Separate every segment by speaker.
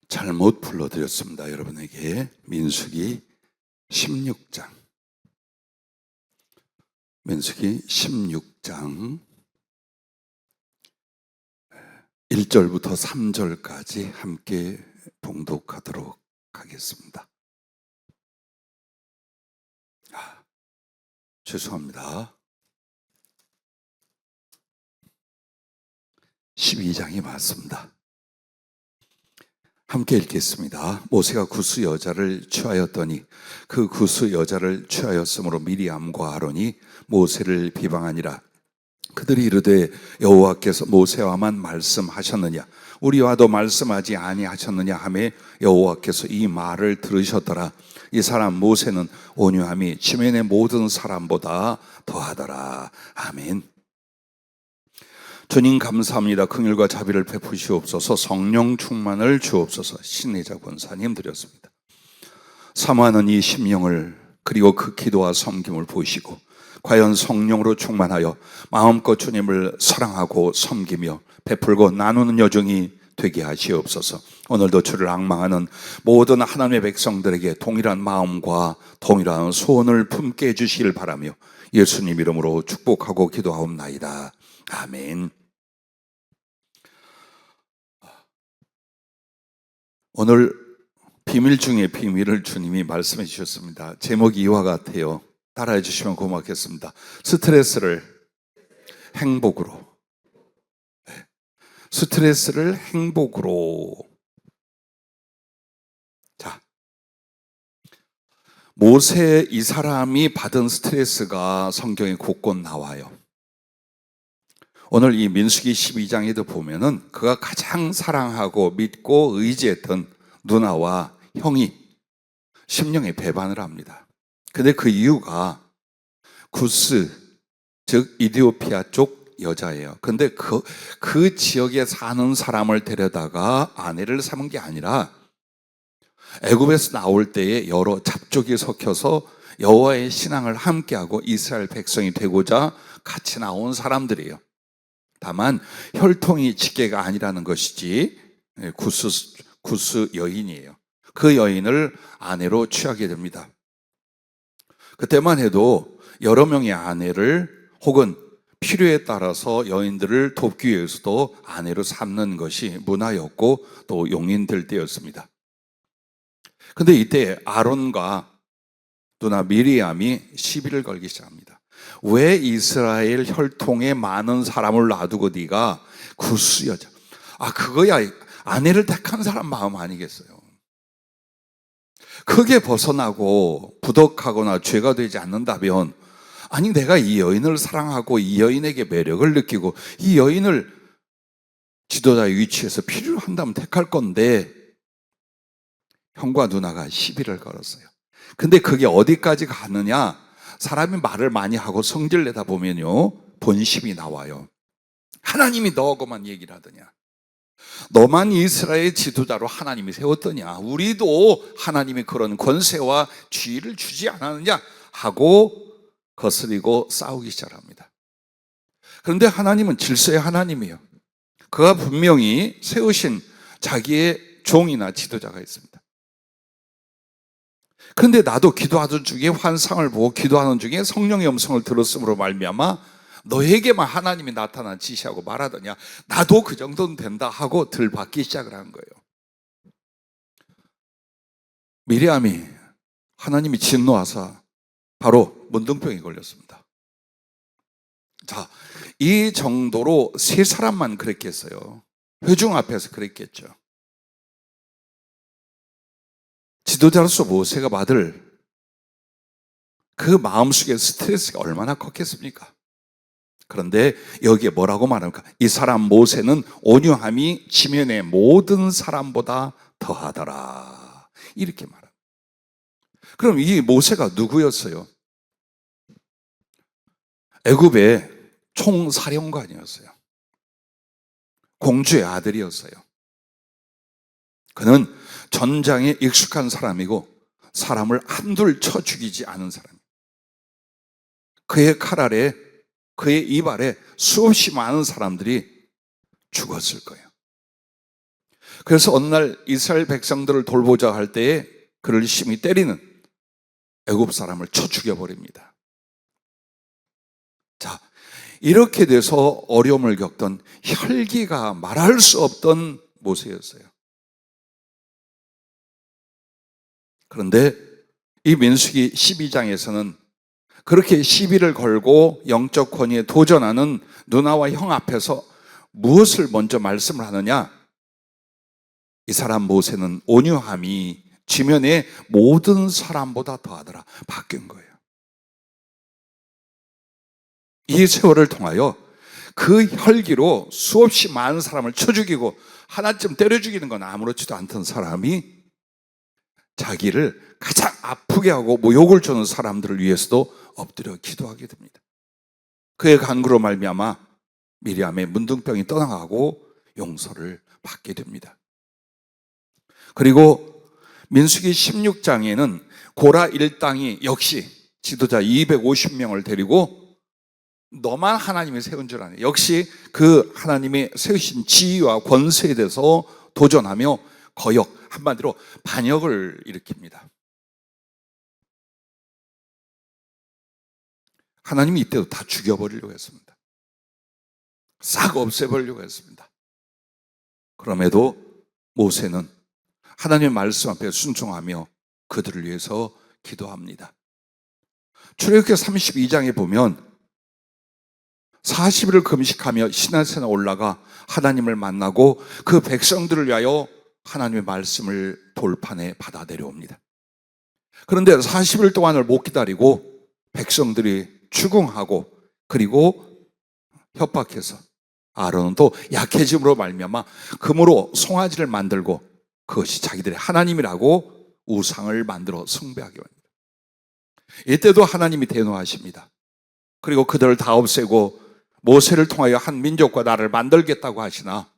Speaker 1: 잘못 불러드렸습니다. 여러분에게 민수기 16장 1절부터 3절까지 함께 봉독하도록 하겠습니다. 죄송합니다. 12장이 맞습니다. 함께 읽겠습니다. 모세가 구스 여자를 취하였더니 그 구스 여자를 취하였으므로 미리암과 아론이 모세를 비방하니라. 그들이 이르되 여호와께서 모세와만 말씀하셨느냐 우리와도 말씀하지 아니하셨느냐 하매 여호와께서 이 말을 들으셨더라. 이 사람 모세는 온유함이 지면의 모든 사람보다 더하더라. 아멘. 주님 감사합니다. 긍휼과 자비를 베푸시옵소서. 성령 충만을 주옵소서. 신의자 권사님 드렸습니다. 사모하는 이 심령을 그리고 그 기도와 섬김을 보시고 과연 성령으로 충만하여 마음껏 주님을 사랑하고 섬기며 베풀고 나누는 여정이 되게 하시옵소서. 오늘도 주를 앙망하는 모든 하나님의 백성들에게 동일한 마음과 동일한 소원을 품게 해주시길 바라며 예수님 이름으로 축복하고 기도하옵나이다. 아멘. 오늘 비밀 중에 비밀을 주님이 말씀해 주셨습니다. 제목이 이와 같아요. 따라해 주시면 고맙겠습니다. 스트레스를 행복으로. 스트레스를 행복으로. 자, 모세 이 사람이 받은 스트레스가 성경에 곳곳 나와요. 오늘 이 민수기 12장에도 보면은 그가 가장 사랑하고 믿고 의지했던 누나와 형이 심령의 배반을 합니다. 근데 그 이유가 구스, 즉 이디오피아 쪽 여자예요. 근데 그 지역에 사는 사람을 데려다가 아내를 삼은 게 아니라 애굽에서 나올 때에 여러 잡족이 섞여서 여호와의 신앙을 함께하고 이스라엘 백성이 되고자 같이 나온 사람들이에요. 다만 혈통이 직계가 아니라는 것이지 구스 여인이에요. 그 여인을 아내로 취하게 됩니다. 그때만 해도 여러 명의 아내를 혹은 필요에 따라서 여인들을 돕기 위해서도 아내로 삼는 것이 문화였고 또 용인될 때였습니다. 그런데 이때 아론과 누나 미리암이 시비를 걸기 시작합니다. 왜 이스라엘 혈통에 많은 사람을 놔두고 네가 구스 여자, 그거야 아내를 택한 사람 마음 아니겠어요? 크게 벗어나고 부덕하거나 죄가 되지 않는다면, 아니 내가 이 여인을 사랑하고 이 여인에게 매력을 느끼고 이 여인을 지도자의 위치에서 필요로 한다면 택할 건데, 형과 누나가 시비를 걸었어요. 근데 그게 어디까지 가느냐? 사람이 말을 많이 하고 성질 내다 보면요 본심이 나와요. 하나님이 너하고만 얘기를 하더냐? 너만 이스라엘 지도자로 하나님이 세웠더냐? 우리도 하나님이 그런 권세와 지위를 주지 않았느냐? 하고 거스리고 싸우기 시작합니다. 그런데 하나님은 질서의 하나님이에요. 그가 분명히 세우신 자기의 종이나 지도자가 있습니다. 그런데 나도 기도하던 중에 환상을 보고 기도하는 중에 성령의 음성을 들었으므로 말미암아 너에게만 하나님이 나타나 지시하고 말하더냐? 나도 그 정도는 된다 하고 들받기 시작을 한 거예요. 미리암이 하나님이 진노하사 바로 문둥병이 걸렸습니다. 자, 이 정도로 세 사람만 그랬겠어요. 회중 앞에서 그랬겠죠. 지도자로서 모세가 받을 그 마음속의 스트레스가 얼마나 컸겠습니까? 그런데 여기에 뭐라고 말합니까? 이 사람 모세는 온유함이 지면의 모든 사람보다 더하더라. 이렇게 말합니다. 그럼 이 모세가 누구였어요? 애굽의 총사령관이었어요. 공주의 아들이었어요. 그는 전장에 익숙한 사람이고 사람을 한둘 쳐 죽이지 않은 사람이에요. 그의 칼 아래, 그의 입 아래 수없이 많은 사람들이 죽었을 거예요. 그래서 어느 날 이스라엘 백성들을 돌보자 할 때에 그를 심히 때리는 애굽 사람을 쳐 죽여버립니다. 자, 이렇게 돼서 어려움을 겪던 혈기가 말할 수 없던 모세였어요. 그런데 이 민수기 12장에서는 그렇게 시비를 걸고 영적 권위에 도전하는 누나와 형 앞에서 무엇을 먼저 말씀을 하느냐? 이 사람 모세는 온유함이 지면의 모든 사람보다 더하더라. 바뀐 거예요. 이 세월을 통하여 그 혈기로 수없이 많은 사람을 쳐 죽이고 하나쯤 때려 죽이는 건 아무렇지도 않던 사람이 자기를 가장 아프게 하고 모욕을 주는 사람들을 위해서도 엎드려 기도하게 됩니다. 그의 간구로 말미암아 미리암의 문둥병이 떠나가고 용서를 받게 됩니다. 그리고 민수기 16장에는 고라 일당이 역시 지도자 250명을 데리고 너만 하나님이 세운 줄 아네. 역시 그 하나님이 세우신 지위와 권세에 대해서 도전하며 거역, 한마디로 반역을 일으킵니다. 하나님이 이때도 다 죽여버리려고 했습니다. 싹 없애버리려고 했습니다. 그럼에도 모세는 하나님의 말씀 앞에 순종하며 그들을 위해서 기도합니다. 출애굽기 32장에 보면 40일을 금식하며 시내산에 올라가 하나님을 만나고 그 백성들을 위하여 하나님의 말씀을 돌판에 받아 내려옵니다. 그런데 40일 동안을 못 기다리고 백성들이 추궁하고 그리고 협박해서 아론은 또 약해짐으로 말미암아 금으로 송아지를 만들고 그것이 자기들의 하나님이라고 우상을 만들어 숭배하게 합니다. 이때도 하나님이 대노하십니다. 그리고 그들을 다 없애고 모세를 통하여 한 민족과 나라를 만들겠다고 하시나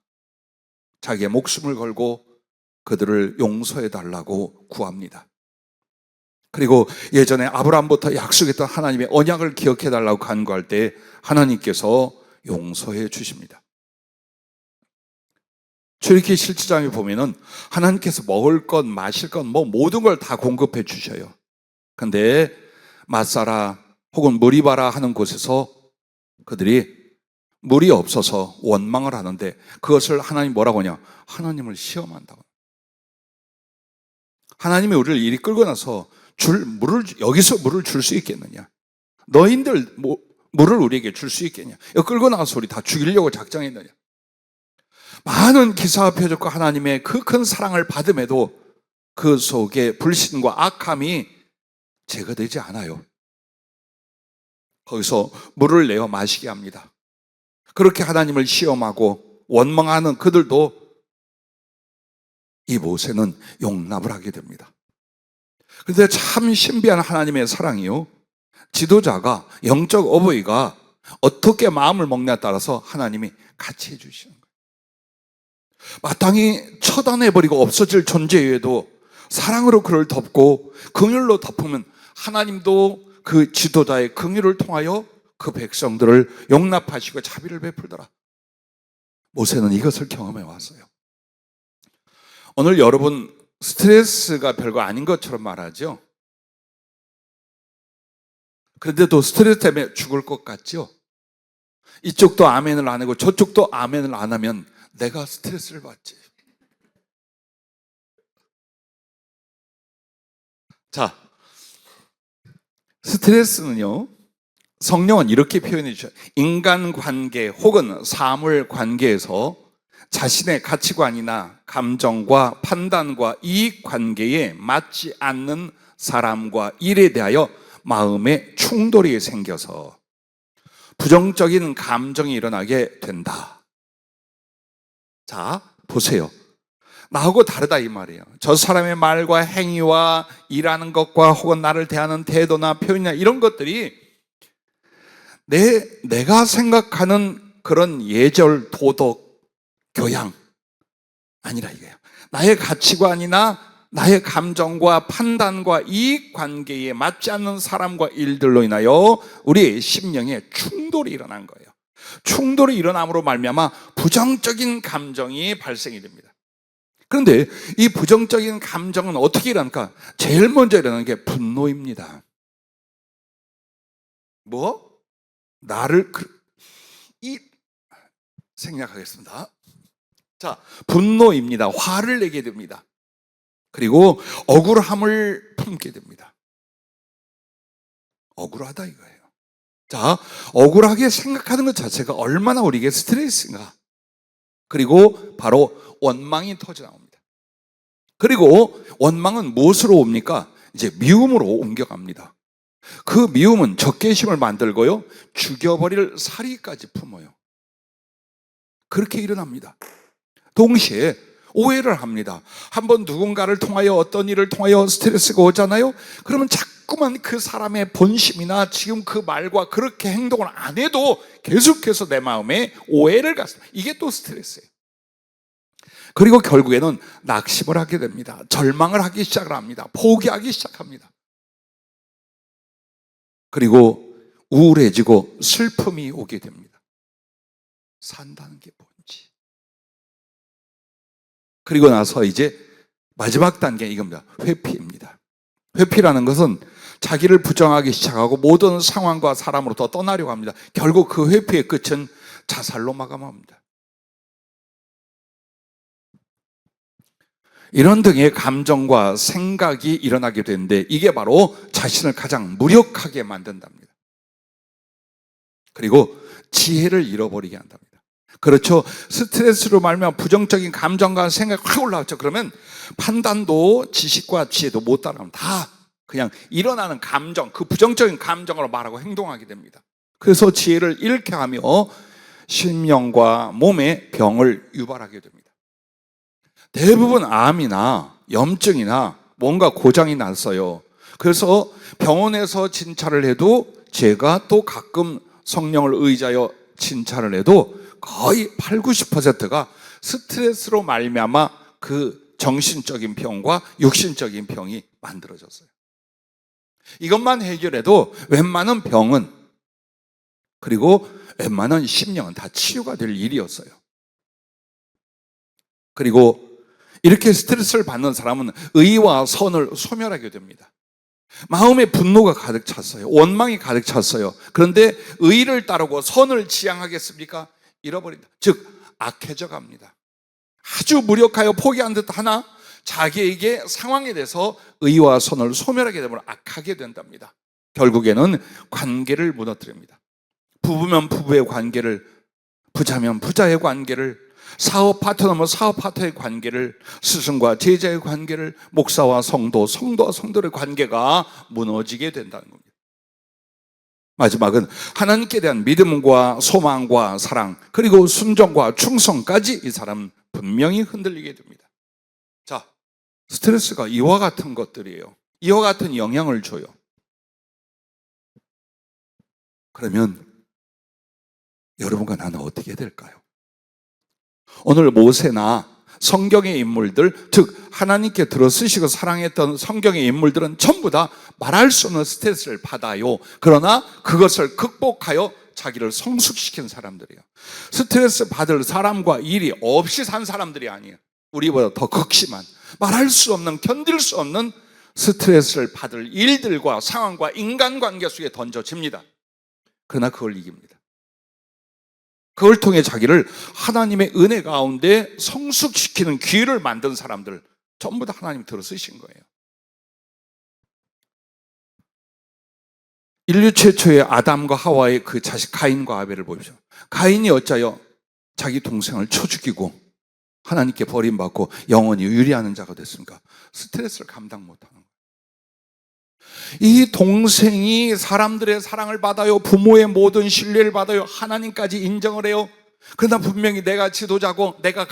Speaker 1: 자기의 목숨을 걸고 그들을 용서해 달라고 구합니다. 그리고 예전에 아브라함부터 약속했던 하나님의 언약을 기억해 달라고 간구할 때 하나님께서 용서해 주십니다. 출애굽기 17장에 보면은 하나님께서 먹을 것, 마실 것, 모든 걸 다 공급해 주셔요. 근데 마사라 혹은 무리바라 하는 곳에서 그들이 물이 없어서 원망을 하는데 그것을 하나님 뭐라고 하냐? 하나님을 시험한다고. 하나님이 우리를 이리 끌고 나서 여기서 물을 줄 수 있겠느냐? 너희들 물을 우리에게 줄 수 있겠냐? 여기 끌고 나가서 우리 다 죽이려고 작정했느냐? 많은 기사와 표적과 하나님의 그 큰 사랑을 받음에도 그 속에 불신과 악함이 제거되지 않아요. 거기서 물을 내어 마시게 합니다. 그렇게 하나님을 시험하고 원망하는 그들도 이 모세는 용납을 하게 됩니다. 그런데 참 신비한 하나님의 사랑이요. 지도자가, 영적 어버이가 어떻게 마음을 먹냐에 따라서 하나님이 같이 해주시는 거예요. 마땅히 처단해버리고 없어질 존재에도 사랑으로 그를 덮고 긍휼로 덮으면 하나님도 그 지도자의 긍휼을 통하여 그 백성들을 용납하시고 자비를 베풀더라. 모세는 이것을 경험해 왔어요. 오늘 여러분 스트레스가 별거 아닌 것처럼 말하죠. 그런데도 스트레스 때문에 죽을 것 같죠. 이쪽도 아멘을 안 하고 저쪽도 아멘을 안 하면 내가 스트레스를 받지. 자, 스트레스는요, 성령은 이렇게 표현해 주셔요. 인간관계 혹은 사물 관계에서 자신의 가치관이나 감정과 판단과 이익관계에 맞지 않는 사람과 일에 대하여 마음에 충돌이 생겨서 부정적인 감정이 일어나게 된다. 자, 보세요. 나하고 다르다 이 말이에요. 저 사람의 말과 행위와 일하는 것과 혹은 나를 대하는 태도나 표현이나 이런 것들이 내가 생각하는 그런 예절, 도덕, 교양 아니라 이거예요. 나의 가치관이나 나의 감정과 판단과 이익관계에 맞지 않는 사람과 일들로 인하여 우리의 심령에 충돌이 일어난 거예요. 충돌이 일어남으로 말미암아 부정적인 감정이 발생이 됩니다. 그런데 이 부정적인 감정은 어떻게 일어납니까? 제일 먼저 일어나는 게 분노입니다. 뭐? 나를 생략하겠습니다. 자, 분노입니다. 화를 내게 됩니다. 그리고 억울함을 품게 됩니다. 억울하다 이거예요. 자, 억울하게 생각하는 것 자체가 얼마나 우리에게 스트레스인가. 그리고 바로 원망이 터져 나옵니다. 그리고 원망은 무엇으로 옵니까? 이제 미움으로 옮겨갑니다. 그 미움은 적개심을 만들고요, 죽여버릴 사리까지 품어요. 그렇게 일어납니다. 동시에 오해를 합니다. 한번 누군가를 통하여 어떤 일을 통하여 스트레스가 오잖아요. 그러면 자꾸만 그 사람의 본심이나 지금 그 말과 그렇게 행동을 안 해도 계속해서 내 마음에 오해를 갖습니다. 이게 또 스트레스예요. 그리고 결국에는 낙심을 하게 됩니다. 절망을 하기 시작을 합니다. 포기하기 시작합니다. 그리고 우울해지고 슬픔이 오게 됩니다. 산다는 게 뭔지. 그리고 나서 이제 마지막 단계 이겁니다. 회피입니다. 회피라는 것은 자기를 부정하기 시작하고 모든 상황과 사람으로부터 떠나려고 합니다. 결국 그 회피의 끝은 자살로 마감합니다. 이런 등의 감정과 생각이 일어나게 되는데 이게 바로 자신을 가장 무력하게 만든답니다. 그리고 지혜를 잃어버리게 한답니다. 그렇죠. 스트레스로 말미암아 부정적인 감정과 생각이 확 올라왔죠. 그러면 판단도 지식과 지혜도 못 따라가면 다 그냥 일어나는 감정, 그 부정적인 감정으로 말하고 행동하게 됩니다. 그래서 지혜를 잃게 하며 심령과 몸의 병을 유발하게 됩니다. 대부분 암이나 염증이나 뭔가 고장이 났어요. 그래서 병원에서 진찰을 해도, 제가 또 가끔 성령을 의지하여 진찰을 해도 거의 8, 90%가 스트레스로 말미암아 그 정신적인 병과 육신적인 병이 만들어졌어요. 이것만 해결해도 웬만한 병은, 그리고 웬만한 심령은 다 치유가 될 일이었어요. 그리고 이렇게 스트레스를 받는 사람은 의와 선을 소멸하게 됩니다. 마음에 분노가 가득 찼어요. 원망이 가득 찼어요. 그런데 의를 따르고 선을 지향하겠습니까? 잃어버린다. 즉 악해져 갑니다. 아주 무력하여 포기한 듯 하나 자기에게 상황에 대해서 의와 선을 소멸하게 되면 악하게 된답니다. 결국에는 관계를 무너뜨립니다. 부부면 부부의 관계를, 부자면 부자의 관계를, 사업 파트너면 사업 파트너의 관계를, 스승과 제자의 관계를, 목사와 성도, 성도와 성도의 관계가 무너지게 된다는 겁니다. 마지막은 하나님께 대한 믿음과 소망과 사랑, 그리고 순종과 충성까지 이 사람은 분명히 흔들리게 됩니다. 자, 스트레스가 이와 같은 것들이에요. 이와 같은 영향을 줘요. 그러면 여러분과 나는 어떻게 될까요? 오늘 모세나 성경의 인물들, 즉 하나님께 들어쓰시고 사랑했던 성경의 인물들은 전부 다 말할 수 없는 스트레스를 받아요. 그러나 그것을 극복하여 자기를 성숙시킨 사람들이에요. 스트레스 받을 사람과 일이 없이 산 사람들이 아니에요. 우리보다 더 극심한, 말할 수 없는, 견딜 수 없는 스트레스를 받을 일들과 상황과 인간관계 속에 던져집니다. 그러나 그걸 이깁니다. 그걸 통해 자기를 하나님의 은혜 가운데 성숙시키는 기회를 만든 사람들 전부 다 하나님이 들어 쓰신 거예요. 인류 최초의 아담과 하와의 그 자식 가인과 아벨을 보십시오. 가인이 어찌하여 자기 동생을 쳐 죽이고 하나님께 버림받고 영원히 유리하는 자가 됐습니까? 스트레스를 감당 못하는 거예요. 이 동생이 사람들의 사랑을 받아요. 부모의 모든 신뢰를 받아요. 하나님까지 인정을 해요. 그러나 분명히 내가 지도자고 내가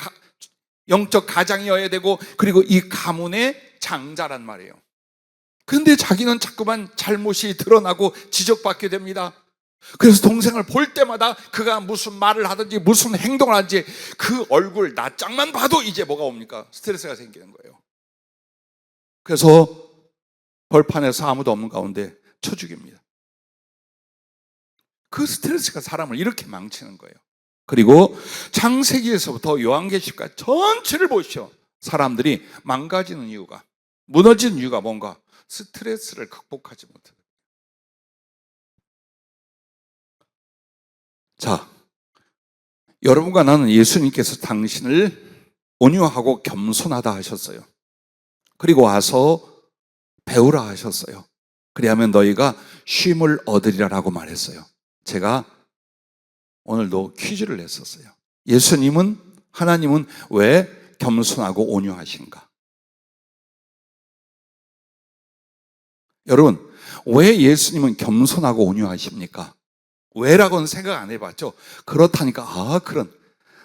Speaker 1: 영적 가장이어야 되고, 그리고 이 가문의 장자란 말이에요. 그런데 자기는 자꾸만 잘못이 드러나고 지적받게 됩니다. 그래서 동생을 볼 때마다 그가 무슨 말을 하든지 무슨 행동을 하든지 그 얼굴 낯짝만 봐도 이제 뭐가 옵니까? 스트레스가 생기는 거예요. 그래서 벌판에서 아무도 없는 가운데 쳐 죽입니다. 그 스트레스가 사람을 이렇게 망치는 거예요. 그리고 창세기에서부터 요한계시까지 전체를 보십시오. 사람들이 망가지는 이유가, 무너지는 이유가 뭔가? 스트레스를 극복하지 못해요. 자, 여러분과 나는 예수님께서 당신을 온유하고 겸손하다 하셨어요. 그리고 와서 배우라 하셨어요. 그리하면 너희가 쉼을 얻으리라라고 말했어요. 제가 오늘도 퀴즈를 냈었어요. 하나님은 왜 겸손하고 온유하신가? 여러분, 왜 예수님은 겸손하고 온유하십니까? 왜라고는 생각 안 해봤죠? 그렇다니까,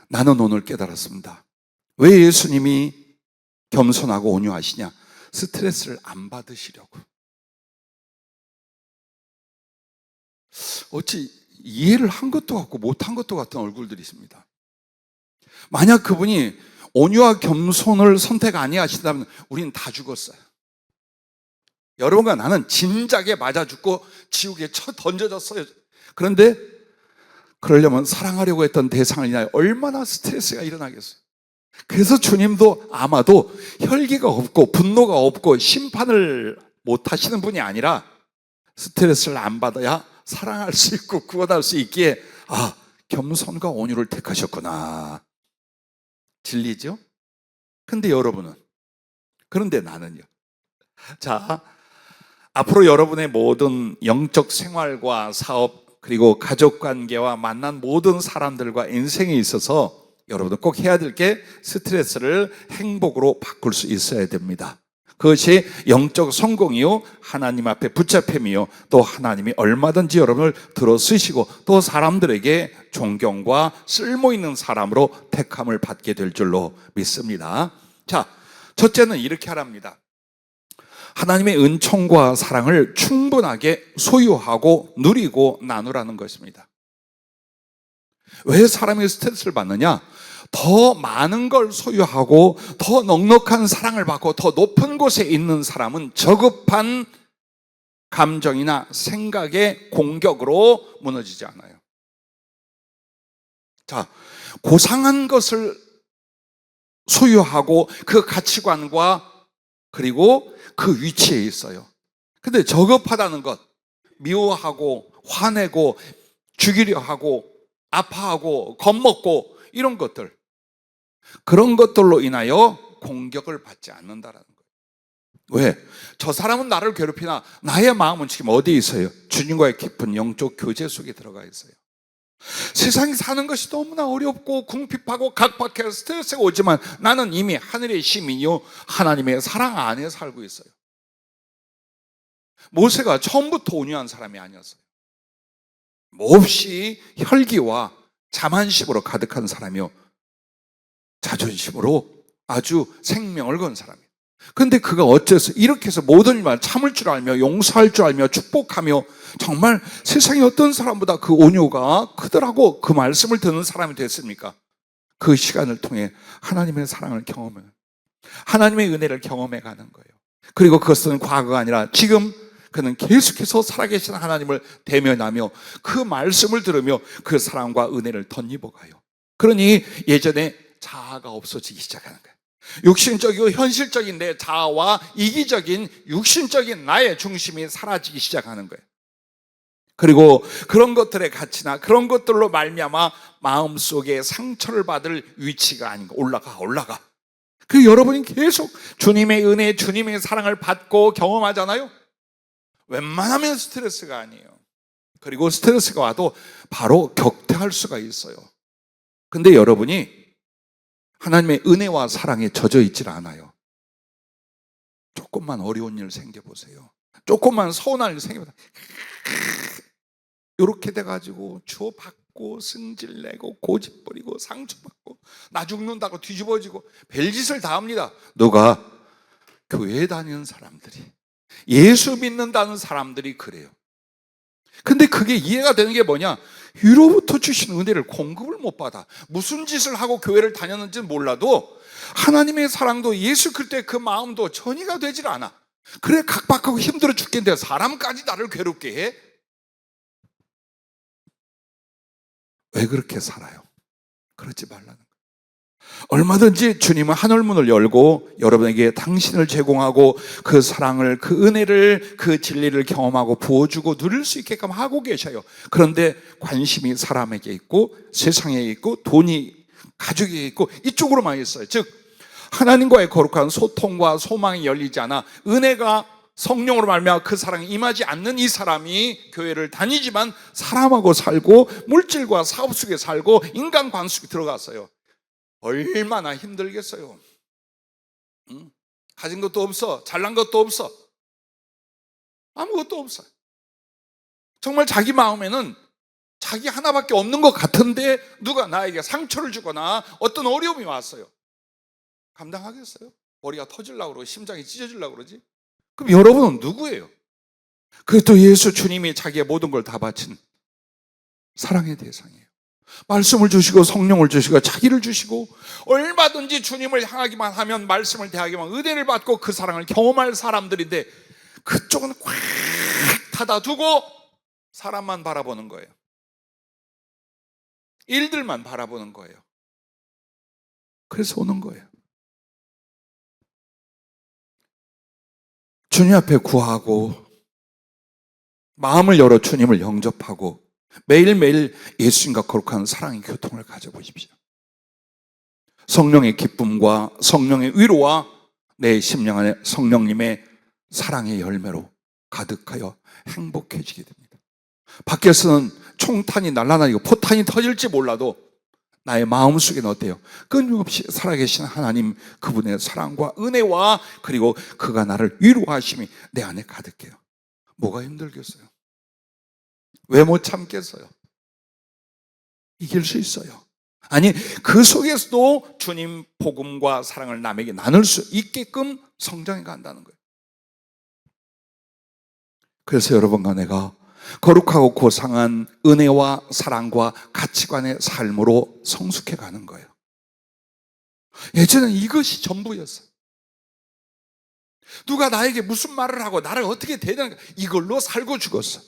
Speaker 1: 나는 오늘 깨달았습니다. 왜 예수님이 겸손하고 온유하시냐? 스트레스를 안 받으시려고. 어찌 이해를 한 것도 같고 못한 것도 같은 얼굴들이 있습니다. 만약 그분이 온유와 겸손을 선택 아니하신다면 우리는 다 죽었어요. 여러분과 나는 진작에 맞아 죽고 지옥에 던져졌어요. 그런데 그러려면 사랑하려고 했던 대상을 인하여 얼마나 스트레스가 일어나겠어요. 그래서 주님도 아마도 혈기가 없고 분노가 없고 심판을 못 하시는 분이 아니라 스트레스를 안 받아야 사랑할 수 있고 구원할 수 있기에 겸손과 온유를 택하셨구나. 진리죠? 근데 여러분은, 그런데 나는요. 자, 앞으로 여러분의 모든 영적 생활과 사업 그리고 가족관계와 만난 모든 사람들과 인생에 있어서 여러분은 꼭 해야 될 게 스트레스를 행복으로 바꿀 수 있어야 됩니다. 그것이 영적 성공이요, 하나님 앞에 붙잡힘이요, 또 하나님이 얼마든지 여러분을 들어 쓰시고 또 사람들에게 존경과 쓸모있는 사람으로 택함을 받게 될 줄로 믿습니다. 자, 첫째는 이렇게 하랍니다. 하나님의 은총과 사랑을 충분하게 소유하고 누리고 나누라는 것입니다. 왜 사람이 스트레스를 받느냐? 더 많은 걸 소유하고 더 넉넉한 사랑을 받고 더 높은 곳에 있는 사람은 저급한 감정이나 생각의 공격으로 무너지지 않아요. 자, 고상한 것을 소유하고 그 가치관과 그리고 그 위치에 있어요. 근데 저급하다는 것, 미워하고 화내고 죽이려 하고 아파하고 겁먹고 이런 것들, 그런 것들로 인하여 공격을 받지 않는다라는 거예요. 왜? 저 사람은 나를 괴롭히나 나의 마음은 지금 어디에 있어요? 주님과의 깊은 영적 교제 속에 들어가 있어요. 세상에 사는 것이 너무나 어렵고 궁핍하고 각박해서 스트레스가 오지만 나는 이미 하늘의 시민이요 하나님의 사랑 안에 살고 있어요. 모세가 처음부터 온유한 사람이 아니었어요. 몹시 혈기와 자만심으로 가득한 사람이요, 자존심으로 아주 생명을 건 사람이에요. 그런데 그가 어째서 이렇게 해서 모든 일만 참을 줄 알며 용서할 줄 알며 축복하며 정말 세상에 어떤 사람보다 그 온유가 크더라고 그 말씀을 듣는 사람이 됐습니까? 그 시간을 통해 하나님의 사랑을 경험해, 하나님의 은혜를 경험해 가는 거예요. 그리고 그것은 과거가 아니라 지금 그는 계속해서 살아계신 하나님을 대면하며 그 말씀을 들으며 그 사랑과 은혜를 덧입어 가요. 그러니 예전에 자아가 없어지기 시작하는 거예요. 육신적이고 현실적인 내 자아와 이기적인 육신적인 나의 중심이 사라지기 시작하는 거예요. 그리고 그런 것들의 가치나 그런 것들로 말미암아 마음속에 상처를 받을 위치가 아닌가, 올라가. 그 여러분이 계속 주님의 은혜, 주님의 사랑을 받고 경험하잖아요. 웬만하면 스트레스가 아니에요. 그리고 스트레스가 와도 바로 격퇴할 수가 있어요. 근데 여러분이 하나님의 은혜와 사랑에 젖어 있질 않아요. 조금만 어려운 일 생겨보세요. 조금만 서운한 일 생겨보세요. 이렇게 돼가지고 주워받고 승질내고 고집부리고 상처받고 나 죽는다고 뒤집어지고 별짓을 다 합니다. 누가? 교회 다니는 사람들이, 예수 믿는다는 사람들이 그래요. 근데 그게 이해가 되는 게 뭐냐? 위로부터 주신 은혜를 공급을 못 받아. 무슨 짓을 하고 교회를 다녔는지는 몰라도 하나님의 사랑도 예수 그리스도의 그 마음도 전이가 되질 않아. 그래 각박하고 힘들어 죽겠는데 사람까지 나를 괴롭게 해? 왜 그렇게 살아요? 그러지 말라는 거예요. 얼마든지 주님은 하늘문을 열고 여러분에게 당신을 제공하고 그 사랑을, 그 은혜를, 그 진리를 경험하고 부어주고 누릴 수 있게끔 하고 계셔요. 그런데 관심이 사람에게 있고 세상에 있고 돈이, 가족에 있고 이쪽으로만 있어요. 즉 하나님과의 거룩한 소통과 소망이 열리지 않아 은혜가 성령으로 말미암아 그 사랑이 임하지 않는 이 사람이 교회를 다니지만 사람하고 살고 물질과 사업 속에 살고 인간 관계 속에 들어갔어요. 얼마나 힘들겠어요. 가진 것도 없어, 잘난 것도 없어, 아무것도 없어요. 정말 자기 마음에는 자기 하나밖에 없는 것 같은데 누가 나에게 상처를 주거나 어떤 어려움이 왔어요. 감당하겠어요? 머리가 터지려고 그러고 심장이 찢어지려고 그러지? 그럼 여러분은 누구예요? 그래도 예수 주님이 자기의 모든 걸 다 바친 사랑의 대상이에요. 말씀을 주시고 성령을 주시고 자기를 주시고 얼마든지 주님을 향하기만 하면, 말씀을 대하기만 은혜를 받고 그 사랑을 경험할 사람들인데 그쪽은 꽉 닫아두고 사람만 바라보는 거예요. 일들만 바라보는 거예요. 그래서 오는 거예요. 주님 앞에 구하고 마음을 열어 주님을 영접하고 매일매일 예수님과 거룩한 사랑의 교통을 가져보십시오. 성령의 기쁨과 성령의 위로와 내 심령 안에 성령님의 사랑의 열매로 가득하여 행복해지게 됩니다. 밖에서는 총탄이 날아다니고 포탄이 터질지 몰라도 나의 마음속에는 어때요? 끊임없이 살아계신 하나님, 그분의 사랑과 은혜와 그리고 그가 나를 위로하심이 내 안에 가득해요. 뭐가 힘들겠어요? 왜 못 참겠어요? 이길 수 있어요. 아니, 그 속에서도 주님 복음과 사랑을 남에게 나눌 수 있게끔 성장해 간다는 거예요. 그래서 여러분과 내가 거룩하고 고상한 은혜와 사랑과 가치관의 삶으로 성숙해 가는 거예요. 예전엔 이것이 전부였어요. 누가 나에게 무슨 말을 하고 나를 어떻게 대하는가, 이걸로 살고 죽었어.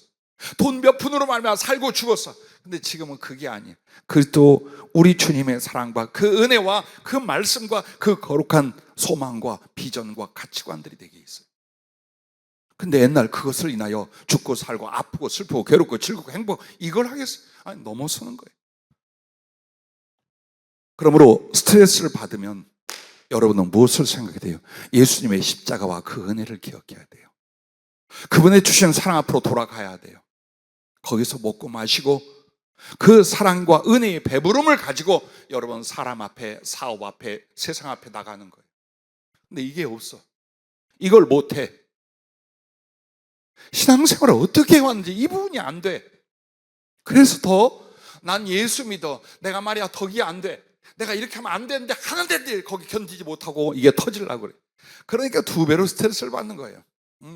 Speaker 1: 돈 몇 푼으로 말미암아 살고 죽었어. 근데 지금은 그게 아니에요. 그리스도 우리 주님의 사랑과 그 은혜와 그 말씀과 그 거룩한 소망과 비전과 가치관들이 되게 있어요. 근데 옛날 그것을 인하여 죽고 살고 아프고 슬프고 괴롭고 즐겁고 행복, 이걸 하겠어요? 아니, 넘어서는 거예요. 그러므로 스트레스를 받으면 여러분은 무엇을 생각해야 돼요? 예수님의 십자가와 그 은혜를 기억해야 돼요. 그분의 주신 사랑 앞으로 돌아가야 돼요. 거기서 먹고 마시고 그 사랑과 은혜의 배부름을 가지고 여러분 사람 앞에, 사업 앞에, 세상 앞에 나가는 거예요. 근데 이게 없어. 이걸 못해. 신앙생활을 어떻게 해왔는지 이 부분이 안 돼. 그래서 더 난 예수 믿어, 내가 말이야 덕이 안 돼, 내가 이렇게 하면 안 되는데 하는데 거기 견디지 못하고 이게 터지려고 그래. 그러니까 2배로 스트레스를 받는 거예요.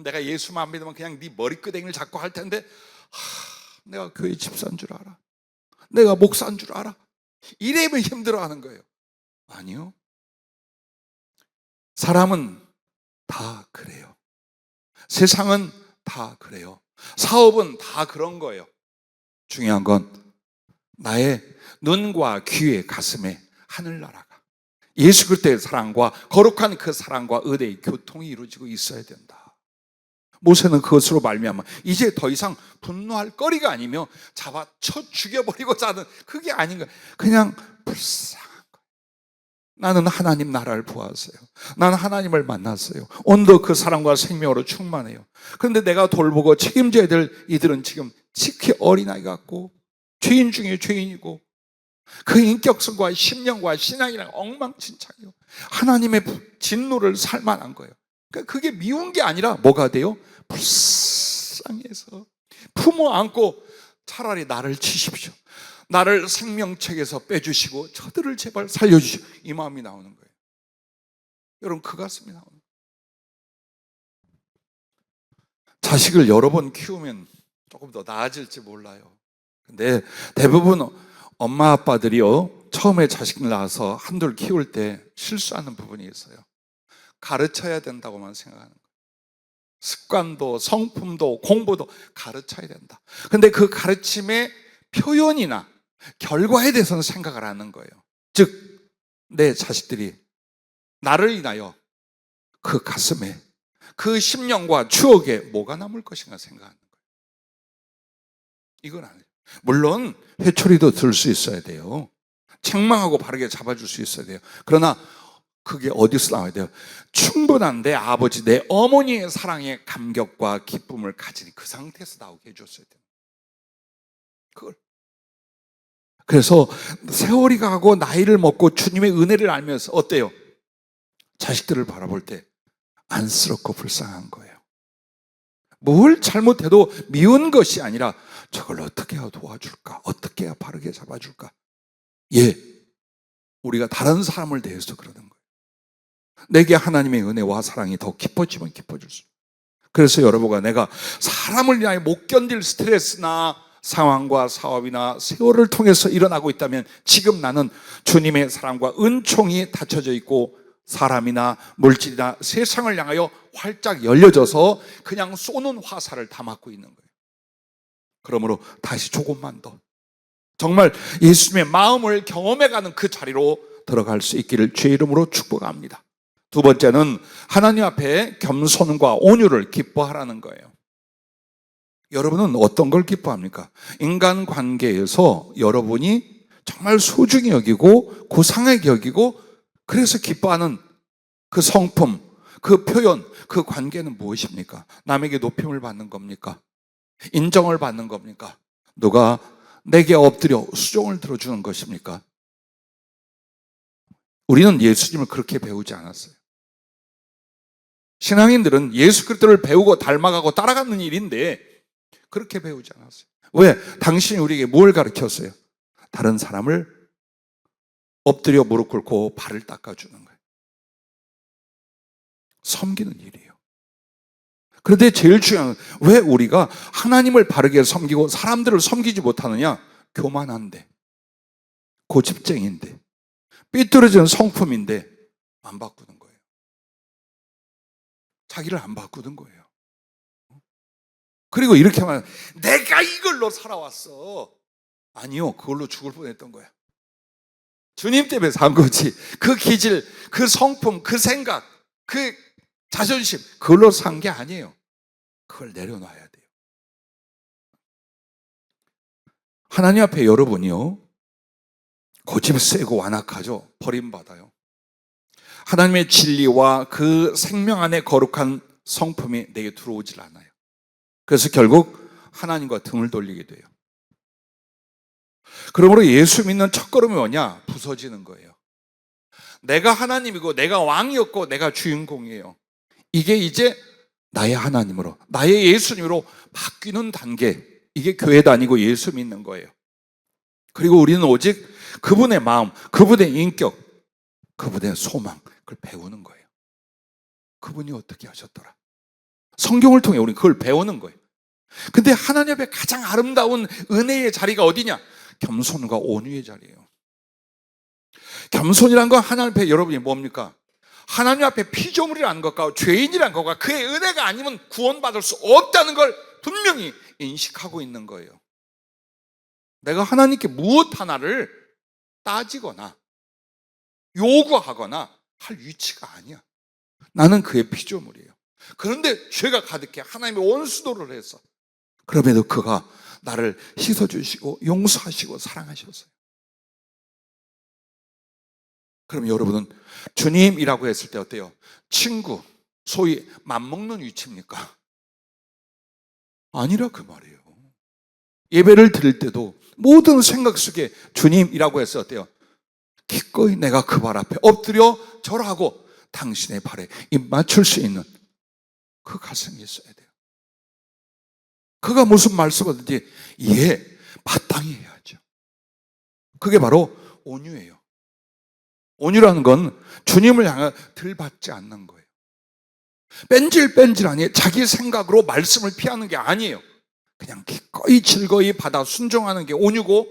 Speaker 1: 내가 예수만 안 믿으면 그냥 네 머리끄댕이를 잡고 할 텐데, 내가 교회 집사인 줄 알아, 내가 목사인 줄 알아, 이래면 힘들어하는 거예요. 아니요, 사람은 다 그래요. 세상은 다 그래요. 사업은 다 그런 거예요. 중요한 건 나의 눈과 귀의 가슴에 하늘나라가, 예수 그리스도의 사랑과 거룩한 그 사랑과 은혜의 교통이 이루어지고 있어야 된다. 모세는 그것으로 말미암아 이제 더 이상 분노할 거리가 아니며 잡아 쳐 죽여버리고자 하는 그게 아닌 거예요. 그냥 불쌍한 거예요. 나는 하나님 나라를 보았어요. 나는 하나님을 만났어요. 온도 그 사랑과 생명으로 충만해요. 그런데 내가 돌보고 책임져야 될 이들은 지금 특히 어린아이 같고 죄인 중에 죄인이고 그 인격성과 심령과 신앙이랑 엉망진창이에요. 하나님의 진노를 살 만한 거예요. 그러니까 그게 미운 게 아니라 뭐가 돼요? 불쌍해서 품어 안고 차라리 나를 치십시오, 나를 생명책에서 빼주시고 저들을 제발 살려주시오, 이 마음이 나오는 거예요. 여러분, 그 가슴이 나오는 거예요. 자식을 여러 번 키우면 조금 더 나아질지 몰라요. 근데 대부분 엄마 아빠들이요, 처음에 자식 낳아서 한둘 키울 때 실수하는 부분이 있어요. 가르쳐야 된다고만 생각하는 거예요. 습관도 성품도 공부도 가르쳐야 된다. 근데 그 가르침의 표현이나 결과에 대해서는 생각을 하는 거예요. 즉 내 자식들이 나를 인하여 그 가슴에 그 심령과 추억에 뭐가 남을 것인가 생각하는 거예요. 이건 아니에요. 물론 회초리도 들 수 있어야 돼요. 책망하고 바르게 잡아줄 수 있어야 돼요. 그러나 그게 어디서 나와야 돼요? 충분한 내 아버지, 내 어머니의 사랑에 감격과 기쁨을 가진 그 상태에서 나오게 해줬어야 돼요. 그걸. 그래서 세월이 가고 나이를 먹고 주님의 은혜를 알면서 어때요? 자식들을 바라볼 때 안쓰럽고 불쌍한 거예요. 뭘 잘못해도 미운 것이 아니라 저걸 어떻게 해야 도와줄까? 어떻게 해야 바르게 잡아줄까? 예, 우리가 다른 사람을 대해서 그러는 거예요. 내게 하나님의 은혜와 사랑이 더 깊어지면 깊어질수록. 그래서 여러분과 내가 사람을 위하여 못 견딜 스트레스나 상황과 사업이나 세월을 통해서 일어나고 있다면 지금 나는 주님의 사랑과 은총이 닫혀져 있고 사람이나 물질이나 세상을 향하여 활짝 열려져서 그냥 쏘는 화살을 다 맞고 있는 거예요. 그러므로 다시 조금만 더 정말 예수님의 마음을 경험해가는 그 자리로 들어갈 수 있기를 주의 이름으로 축복합니다. 두 번째는 하나님 앞에 겸손과 온유를 기뻐하라는 거예요. 여러분은 어떤 걸 기뻐합니까? 인간관계에서 여러분이 정말 소중히 여기고 고상하게 여기고 그래서 기뻐하는 그 성품, 그 표현, 그 관계는 무엇입니까? 남에게 높임을 받는 겁니까? 인정을 받는 겁니까? 누가 내게 엎드려 수종을 들어주는 것입니까? 우리는 예수님을 그렇게 배우지 않았어요. 신앙인들은 예수 그리스도를 배우고 닮아가고 따라가는 일인데 그렇게 배우지 않았어요. 왜? 당신이 우리에게 뭘 가르쳤어요? 다른 사람을 엎드려 무릎 꿇고 발을 닦아주는 거예요. 섬기는 일이에요. 그런데 제일 중요한 건 왜 우리가 하나님을 바르게 섬기고 사람들을 섬기지 못하느냐? 교만한데, 고집쟁인데, 삐뚤어진 성품인데 안 바꾸는 거예요. 자기를 안 바꾸는 거예요. 그리고 이렇게 말하면 내가 이걸로 살아왔어. 아니요, 그걸로 죽을 뻔했던 거야. 주님 때문에 산 거지. 그 기질, 그 성품, 그 생각, 그 자존심, 그걸로 산 게 아니에요. 그걸 내려놔야 돼요. 하나님 앞에 여러분이요, 고집 세고 완악하죠. 버림받아요. 하나님의 진리와 그 생명 안에 거룩한 성품이 내게 들어오질 않아요. 그래서 결국 하나님과 등을 돌리게 돼요. 그러므로 예수 믿는 첫걸음이 뭐냐? 부서지는 거예요. 내가 하나님이고 내가 왕이었고 내가 주인공이에요. 이게 이제 나의 하나님으로, 나의 예수님으로 바뀌는 단계, 이게 교회 다니고 예수 믿는 거예요. 그리고 우리는 오직 그분의 마음, 그분의 인격, 그분의 소망, 그걸 배우는 거예요. 그분이 어떻게 하셨더라? 성경을 통해 우리는 그걸 배우는 거예요. 근데 하나님 앞에 가장 아름다운 은혜의 자리가 어디냐? 겸손과 온유의 자리예요. 겸손이란 건 하나님 앞에 여러분이 뭡니까? 하나님 앞에 피조물이라는 것과 죄인이라는 것과 그의 은혜가 아니면 구원받을 수 없다는 걸 분명히 인식하고 있는 거예요. 내가 하나님께 무엇 하나를 따지거나 요구하거나 할 위치가 아니야. 나는 그의 피조물이에요. 그런데 죄가 가득해 하나님의 원수도를 해서 그럼에도 그가 나를 씻어주시고 용서하시고 사랑하셨어요. 그럼 여러분은 주님이라고 했을 때 어때요? 친구, 소위 맘먹는 위치입니까? 아니라 그 말이에요. 예배를 드릴 때도 모든 생각 속에 주님이라고 해서 어때요? 기꺼이 내가 그 발 앞에 엎드려 절하고 당신의 발에 입 맞출 수 있는 그 가슴이 있어야 돼요. 그가 무슨 말씀하든지 예, 마땅히 해야죠. 그게 바로 온유예요. 온유라는 건 주님을 향해 들받지 않는 거예요. 뺀질뺀질하니 자기 생각으로 말씀을 피하는 게 아니에요. 그냥 기꺼이 즐거이 받아 순종하는 게 온유고,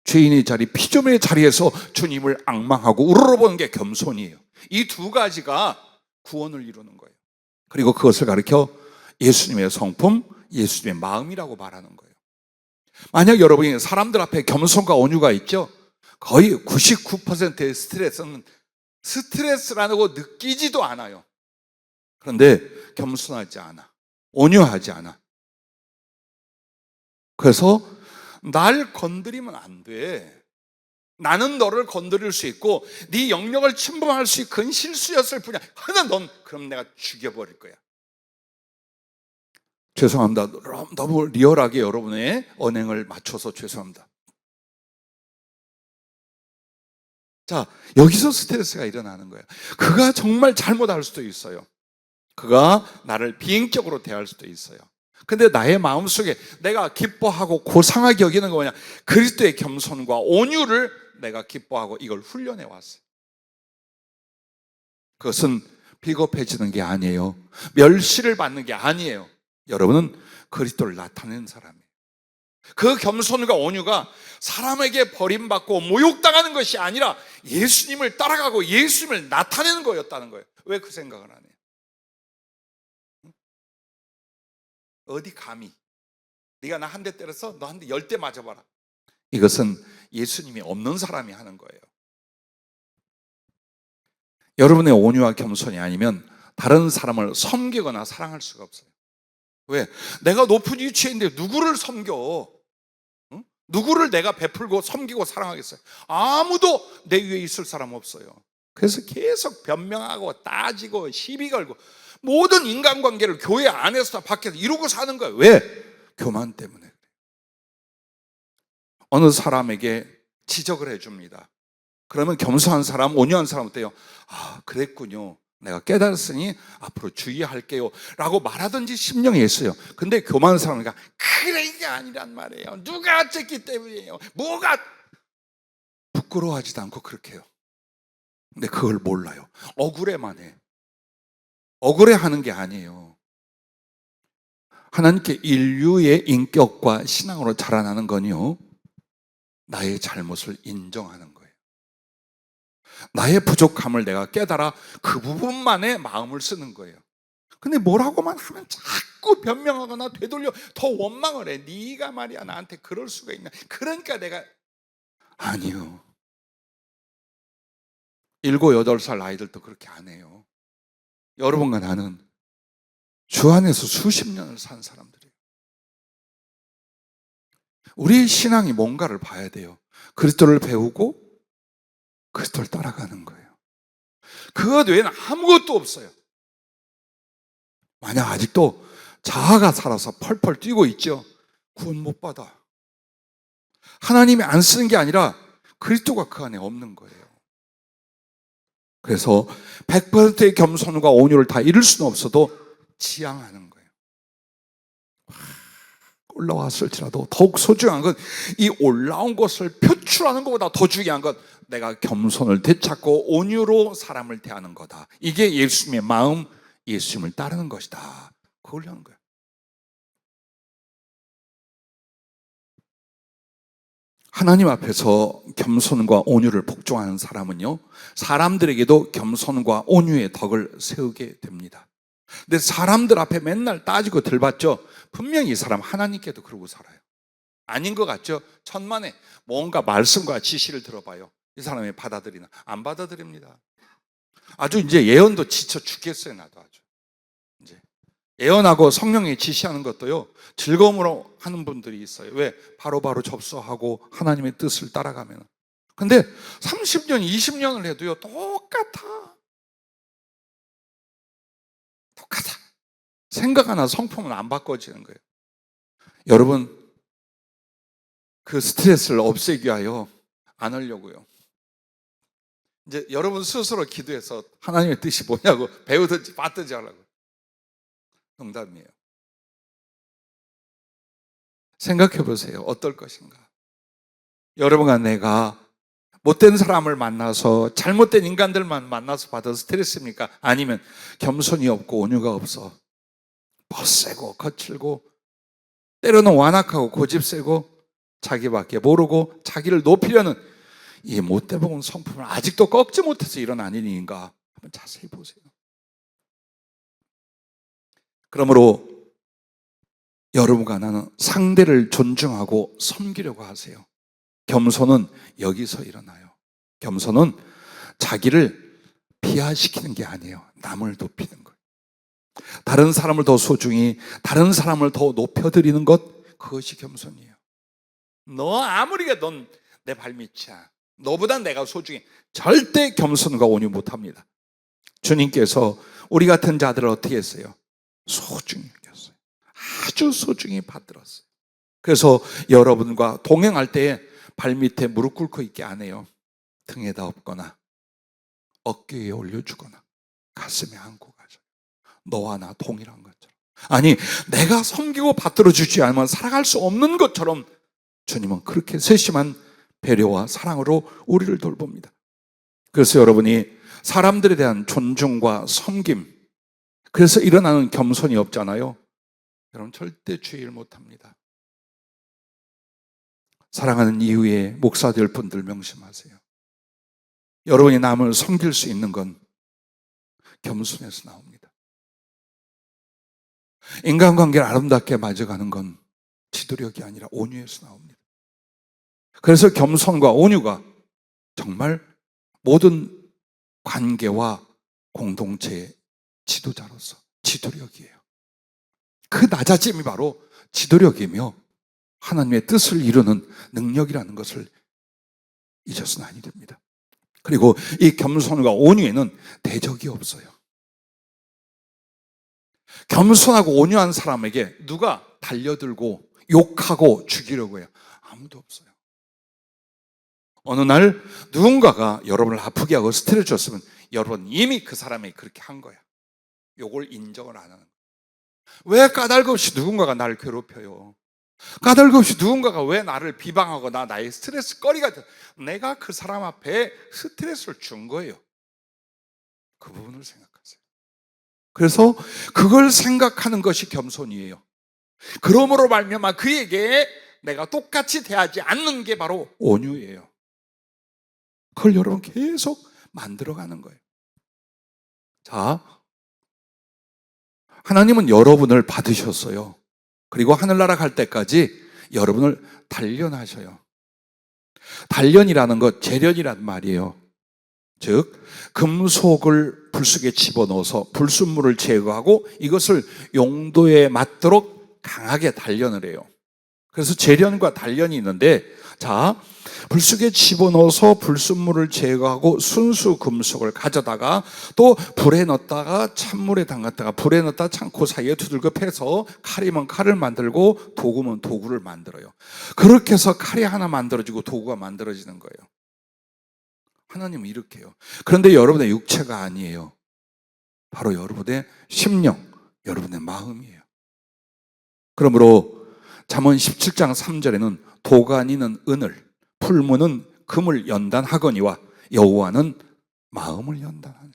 Speaker 1: 죄인의 자리, 피조물의 자리에서 주님을 앙망하고 우러러보는 게 겸손이에요. 이 두 가지가 구원을 이루는 거예요. 그리고 그것을 가리켜 예수님의 성품, 예수님의 마음이라고 말하는 거예요. 만약 여러분이 사람들 앞에 겸손과 온유가 있죠? 거의 99%의 스트레스는 스트레스라고 느끼지도 않아요. 그런데 겸손하지 않아. 온유하지 않아. 그래서 날 건드리면 안 돼. 나는 너를 건드릴 수 있고 네 영역을 침범할 수 있는 큰 실수였을 뿐이야. 하나 넌 그럼 내가 죽여버릴 거야. 죄송합니다. 너무 리얼하게 여러분의 언행을 맞춰서 죄송합니다. 자, 여기서 스트레스가 일어나는 거예요. 그가 정말 잘못할 수도 있어요. 그가 나를 비행적으로 대할 수도 있어요. 근데 나의 마음속에 내가 기뻐하고 고상하게 여기는 거 뭐냐? 그리스도의 겸손과 온유를 내가 기뻐하고 이걸 훈련해 왔어요. 그것은 비겁해지는 게 아니에요. 멸시를 받는 게 아니에요. 여러분은 그리스도를 나타내는 사람이에요. 그 겸손과 온유가 사람에게 버림받고 모욕당하는 것이 아니라 예수님을 따라가고 예수님을 나타내는 거였다는 거예요. 왜 그 생각을 안 해요? 어디 감히 네가 나 한 대 때려서 너 한 대 10대 맞아봐라. 이것은 예수님이 없는 사람이 하는 거예요. 여러분의 온유와 겸손이 아니면 다른 사람을 섬기거나 사랑할 수가 없어요. 왜? 내가 높은 위치에 있는데 누구를 섬겨? 응? 누구를 내가 베풀고 섬기고 사랑하겠어요? 아무도 내 위에 있을 사람 없어요. 그래서 계속 변명하고 따지고 시비 걸고 모든 인간관계를 교회 안에서 밖에서 이루고 사는 거예요. 왜? 교만 때문에. 어느 사람에게 지적을 해줍니다. 그러면 겸손한 사람, 온유한 사람 어때요? 아, 그랬군요. 내가 깨달았으니 앞으로 주의할게요 라고 말하든지 심령이 있어요. 근데 교만한 사람은 그래 이게 아니란 말이에요. 누가 어쨌기 때문이에요. 뭐가 부끄러워하지도 않고 그렇게 해요. 근데 그걸 몰라요. 억울해만 해. 억울해하는 게 아니에요. 하나님께 인류의 인격과 신앙으로 자라나는 건요, 나의 잘못을 인정하는 거예요. 나의 부족함을 내가 깨달아 그 부분만에 마음을 쓰는 거예요. 근데 뭐라고만 하면 자꾸 변명하거나 되돌려 더 원망을 해. 네가 말이야 나한테 그럴 수가 있나. 그러니까 내가 아니요. 7, 8살 아이들도 그렇게 안 해요. 여러분과 나는 주 안에서 수십 년을 산 사람들이에요. 우리의 신앙이 뭔가를 봐야 돼요. 그리스도를 배우고 그리스도를 따라가는 거예요. 그것 외에는 아무것도 없어요. 만약 아직도 자아가 살아서 펄펄 뛰고 있죠. 구원 못 받아. 하나님이 안 쓰는 게 아니라 그리스도가 그 안에 없는 거예요. 그래서 100%의 겸손과 온유를 다 이룰 수는 없어도 지향하는 거예요. 올라왔을지라도 더욱 소중한 건 이 올라온 것을 표출하는 것보다 더 중요한 건 내가 겸손을 되찾고 온유로 사람을 대하는 거다. 이게 예수님의 마음, 예수님을 따르는 것이다. 그걸 하는 거예요. 하나님 앞에서 겸손과 온유를 복종하는 사람은요, 사람들에게도 겸손과 온유의 덕을 세우게 됩니다. 근데 사람들 앞에 맨날 따지고 들봤죠? 분명히 이 사람 하나님께도 그러고 살아요. 아닌 것 같죠? 천만에 뭔가 말씀과 지시를 들어봐요. 이 사람이 받아들이나? 안 받아들입니다. 아주 이제 예언도 지쳐 죽겠어요, 나도 아주. 이제 예언하고 성령이 지시하는 것도요, 즐거움으로 하는 분들이 있어요. 왜? 바로바로 접수하고 하나님의 뜻을 따라가면. 근데 30년, 20년을 해도요, 똑같아. 생각 하나 성품은 안 바꿔지는 거예요. 여러분, 그 스트레스를 없애기 위하여 안 하려고요. 이제 여러분 스스로 기도해서 하나님의 뜻이 뭐냐고 배우든지 받든지 하려고. 농담이에요. 생각해 보세요. 어떨 것인가? 여러분과 내가 못된 사람을 만나서 잘못된 인간들만 만나서 받은 스트레스입니까? 아니면 겸손이 없고 온유가 없어 버세고 거칠고 때로는 완악하고 고집세고 자기밖에 모르고 자기를 높이려는 이 못돼먹은 성품을 아직도 꺾지 못해서 일어난 일인가 한번 자세히 보세요. 그러므로 여러분과 나는 상대를 존중하고 섬기려고 하세요. 겸손은 여기서 일어나요. 겸손은 자기를 비하시키는 게 아니에요. 남을 높이는 거예요. 다른 사람을 더 소중히, 다른 사람을 더 높여드리는 것, 그것이 겸손이에요. 너 아무리 넌 내 발밑이야, 너보다 내가 소중해, 절대 겸손과 온유 못합니다. 주님께서 우리 같은 자들을 어떻게 했어요? 소중히 여겼어요. 아주 소중히 받들었어요. 그래서 여러분과 동행할 때에 발밑에 무릎 꿇고 있게 안 해요. 등에다 엎거나 어깨에 올려주거나 가슴에 안고 가죠. 너와 나 동일한 것처럼. 아니, 내가 섬기고 받들어 주지 않으면 살아갈 수 없는 것처럼 주님은 그렇게 세심한 배려와 사랑으로 우리를 돌봅니다. 그래서 여러분이 사람들에 대한 존중과 섬김, 그래서 일어나는 겸손이 없잖아요. 여러분 절대 주의를 못합니다. 사랑하는 이후에 목사될 분들 명심하세요. 여러분이 남을 섬길 수 있는 건 겸손에서 나옵니다. 인간관계를 아름답게 맞아가는 건 지도력이 아니라 온유에서 나옵니다. 그래서 겸손과 온유가 정말 모든 관계와 공동체의 지도자로서 지도력이에요. 그 낮아짐이 바로 지도력이며 하나님의 뜻을 이루는 능력이라는 것을 잊어서는 아니 됩니다. 그리고 이 겸손과 온유에는 대적이 없어요. 겸손하고 온유한 사람에게 누가 달려들고 욕하고 죽이려고 해요? 아무도 없어요. 어느 날 누군가가 여러분을 아프게 하고 스트레스 줬으면 여러분 이미 그 사람이 그렇게 한 거야. 욕을 인정을 안 하는 거야. 왜 까닭 없이 누군가가 나를 괴롭혀요? 까닭 없이 누군가가 왜 나를 비방하거나 나의 스트레스 거리가 돼? 내가 그 사람 앞에 스트레스를 준 거예요. 그 부분을 생각하세요. 그래서 그걸 생각하는 것이 겸손이에요. 그러므로 말미암아 그에게 내가 똑같이 대하지 않는 게 바로 온유예요. 그걸 여러분 계속 만들어가는 거예요. 자, 하나님은 여러분을 받으셨어요. 그리고 하늘나라 갈 때까지 여러분을 단련하셔요. 단련이라는 것, 재련이란 말이에요. 즉, 금속을 불 속에 집어넣어서 불순물을 제거하고 이것을 용도에 맞도록 강하게 단련을 해요. 그래서 재련과 단련이 있는데, 자, 불 속에 집어넣어서 불순물을 제거하고 순수 금속을 가져다가 또 불에 넣었다가 찬물에 담갔다가 불에 넣었다 창고 사이에 두들겨 패서 칼이면 칼을 만들고 도구면 도구를 만들어요. 그렇게 해서 칼이 하나 만들어지고 도구가 만들어지는 거예요. 하나님은 이렇게 해요. 그런데 여러분의 육체가 아니에요. 바로 여러분의 심령, 여러분의 마음이에요. 그러므로 잠언 17장 3절에는 도가니는 은을, 풀무는 금을 연단하거니와 여호와는 마음을 연단하네.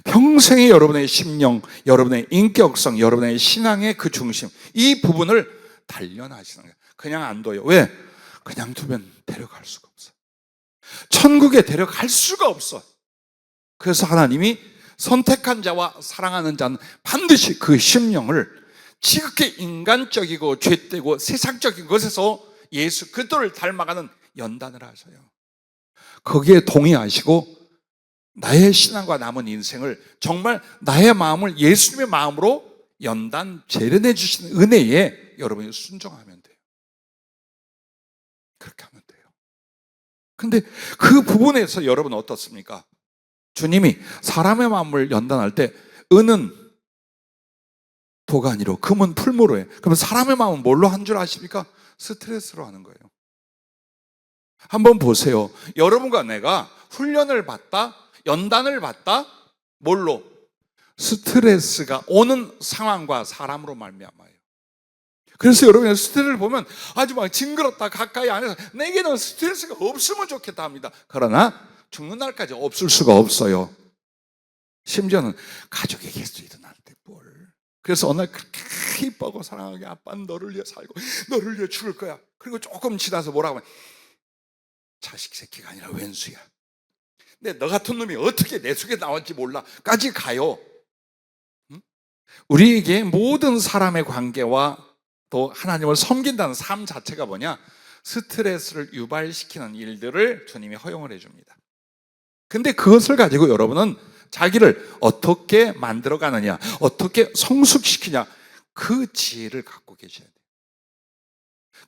Speaker 1: 평생에 여러분의 심령, 여러분의 인격성, 여러분의 신앙의 그 중심, 이 부분을 단련하시는 거예요. 그냥 안 둬요. 왜? 그냥 두면 데려갈 수가 없어요. 천국에 데려갈 수가 없어. 그래서 하나님이 선택한 자와 사랑하는 자는 반드시 그 심령을 지극히 인간적이고 죄되고 세상적인 것에서 예수 그리스도를 닮아가는 연단을 하셔요. 거기에 동의하시고 나의 신앙과 남은 인생을 정말 나의 마음을 예수님의 마음으로 연단 재련해 주시는 은혜에 여러분이 순종하면 돼요. 그렇게 하면 돼요. 근데 그 부분에서 여러분 어떻습니까? 주님이 사람의 마음을 연단할 때 은은 도가니로, 금은 풀무로 해. 그럼 사람의 마음은 뭘로 한 줄 아십니까? 스트레스로 하는 거예요. 한번 보세요. 여러분과 내가 훈련을 받다, 연단을 받다, 뭘로? 스트레스가 오는 상황과 사람으로 말미암아요. 그래서 여러분의 스트레스를 보면 아주 막 징그럽다, 가까이 안 해서 내게는 스트레스가 없으면 좋겠다 합니다. 그러나 죽는 날까지 없을 수가 없어요. 심지어는 가족에게서 일어날 때 뭘. 그래서 어느 날 그렇게 이뻐하고 사랑하게 아빠는 너를 위해 살고 너를 위해 죽을 거야. 그리고 조금 지나서 뭐라고 하면 자식 새끼가 아니라 왼수야. 근데 너 같은 놈이 어떻게 내 속에 나왔지 몰라 까지 가요. 우리에게 모든 사람의 관계와 또 하나님을 섬긴다는 삶 자체가 뭐냐? 스트레스를 유발시키는 일들을 주님이 허용을 해줍니다. 근데 그것을 가지고 여러분은 자기를 어떻게 만들어가느냐, 어떻게 성숙시키냐, 그 지혜를 갖고 계셔야 돼요.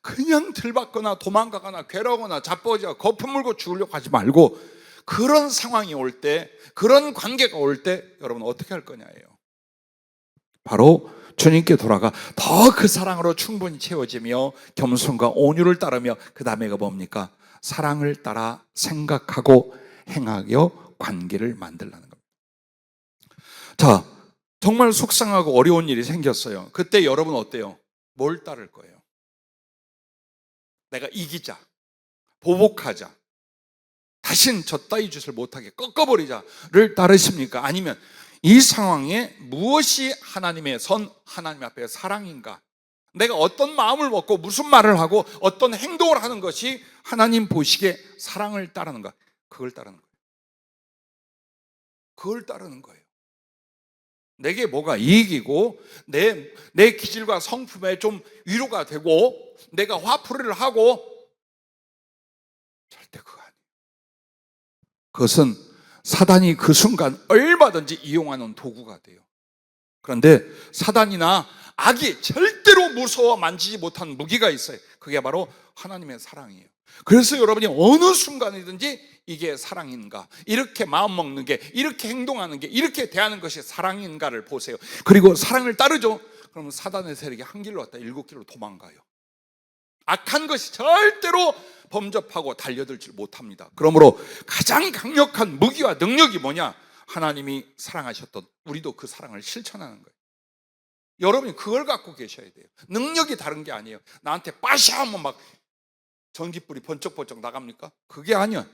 Speaker 1: 그냥 들받거나 도망가거나 괴로워하거나 자빠지거나 거품 물고 죽으려고 하지 말고, 그런 상황이 올 때, 그런 관계가 올 때 여러분 어떻게 할 거냐예요. 바로 주님께 돌아가 더 그 사랑으로 충분히 채워지며 겸손과 온유를 따르며, 그 다음에가 뭡니까? 사랑을 따라 생각하고 행하여 관계를 만들라는 겁니다. 자, 정말 속상하고 어려운 일이 생겼어요. 그때 여러분 어때요? 뭘 따를 거예요? 내가 이기자, 보복하자, 다신 저 따위 짓을 못하게 꺾어버리자를 따르십니까? 아니면 이 상황에 무엇이 하나님의 선, 하나님 앞에 사랑인가? 내가 어떤 마음을 먹고 무슨 말을 하고 어떤 행동을 하는 것이 하나님 보시기에 사랑을 따르는가? 그걸 따르는 거예요. 그걸 따르는 거예요. 내게 뭐가 이익이고 내 기질과 성품에 좀 위로가 되고 내가 화풀이를 하고, 절대 그거 아니에요. 그것은 사단이 그 순간 얼마든지 이용하는 도구가 돼요. 그런데 사단이나 악이 절대로 무서워 만지지 못한 무기가 있어요. 그게 바로 하나님의 사랑이에요. 그래서 여러분이 어느 순간이든지 이게 사랑인가, 이렇게 마음 먹는 게, 이렇게 행동하는 게, 이렇게 대하는 것이 사랑인가를 보세요. 그리고 사랑을 따르죠. 그러면 사단의 세력이 한 길로 왔다 7길로 도망가요. 악한 것이 절대로 범접하고 달려들지 못합니다. 그러므로 가장 강력한 무기와 능력이 뭐냐? 하나님이 사랑하셨던, 우리도 그 사랑을 실천하는 거예요. 여러분이 그걸 갖고 계셔야 돼요. 능력이 다른 게 아니에요. 나한테 빠샤 하면 막 전기불이 번쩍번쩍 나갑니까? 그게 아니야.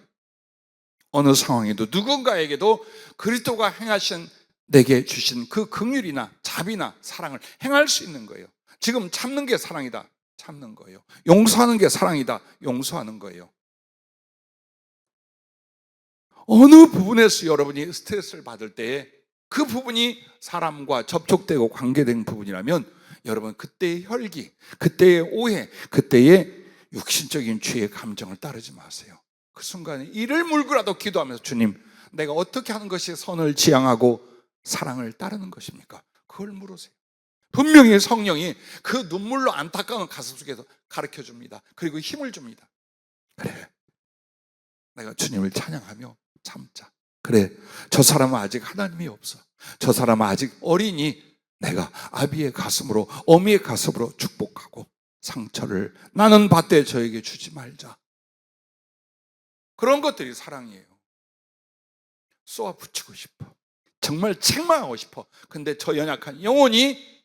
Speaker 1: 어느 상황에도 누군가에게도 그리스도가 행하신, 내게 주신 그 긍휼이나 자비나 사랑을 행할 수 있는 거예요. 지금 참는 게 사랑이다, 참는 거예요. 용서하는 게 사랑이다, 용서하는 거예요. 어느 부분에서 여러분이 스트레스를 받을 때에 그 부분이 사람과 접촉되고 관계된 부분이라면, 여러분 그때의 혈기, 그때의 오해, 그때의 육신적인 죄의 감정을 따르지 마세요. 그 순간에 이를 물고라도 기도하면서, 주님, 내가 어떻게 하는 것이 선을 지향하고 사랑을 따르는 것입니까? 그걸 물으세요. 분명히 성령이 그 눈물로 안타까운 가슴 속에서 가르쳐 줍니다. 그리고 힘을 줍니다. 그래, 내가 주님을 찬양하며 참자. 그래, 저 사람은 아직 하나님이 없어. 저 사람은 아직 어리니 내가 아비의 가슴으로, 어미의 가슴으로 축복하고 상처를 나는 받되 저에게 주지 말자. 그런 것들이 사랑이에요. 쏘아 붙이고 싶어. 정말 책망하고 싶어. 근데 저 연약한 영혼이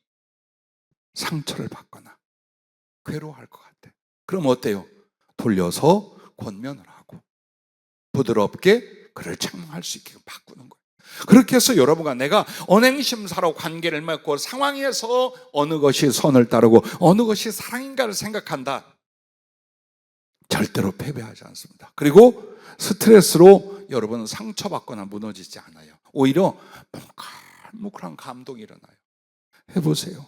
Speaker 1: 상처를 받거나 괴로워할 것 같아. 그럼 어때요? 돌려서 권면을 하고 부드럽게 그를 책망할 수 있게 바꾸는 거예요. 그렇게 해서 여러분과 내가 언행심사로 관계를 맺고 상황에서 어느 것이 선을 따르고 어느 것이 사랑인가를 생각한다, 절대로 패배하지 않습니다. 그리고 스트레스로 여러분은 상처받거나 무너지지 않아요. 오히려 뭉클뭉클한 감동이 일어나요. 해보세요.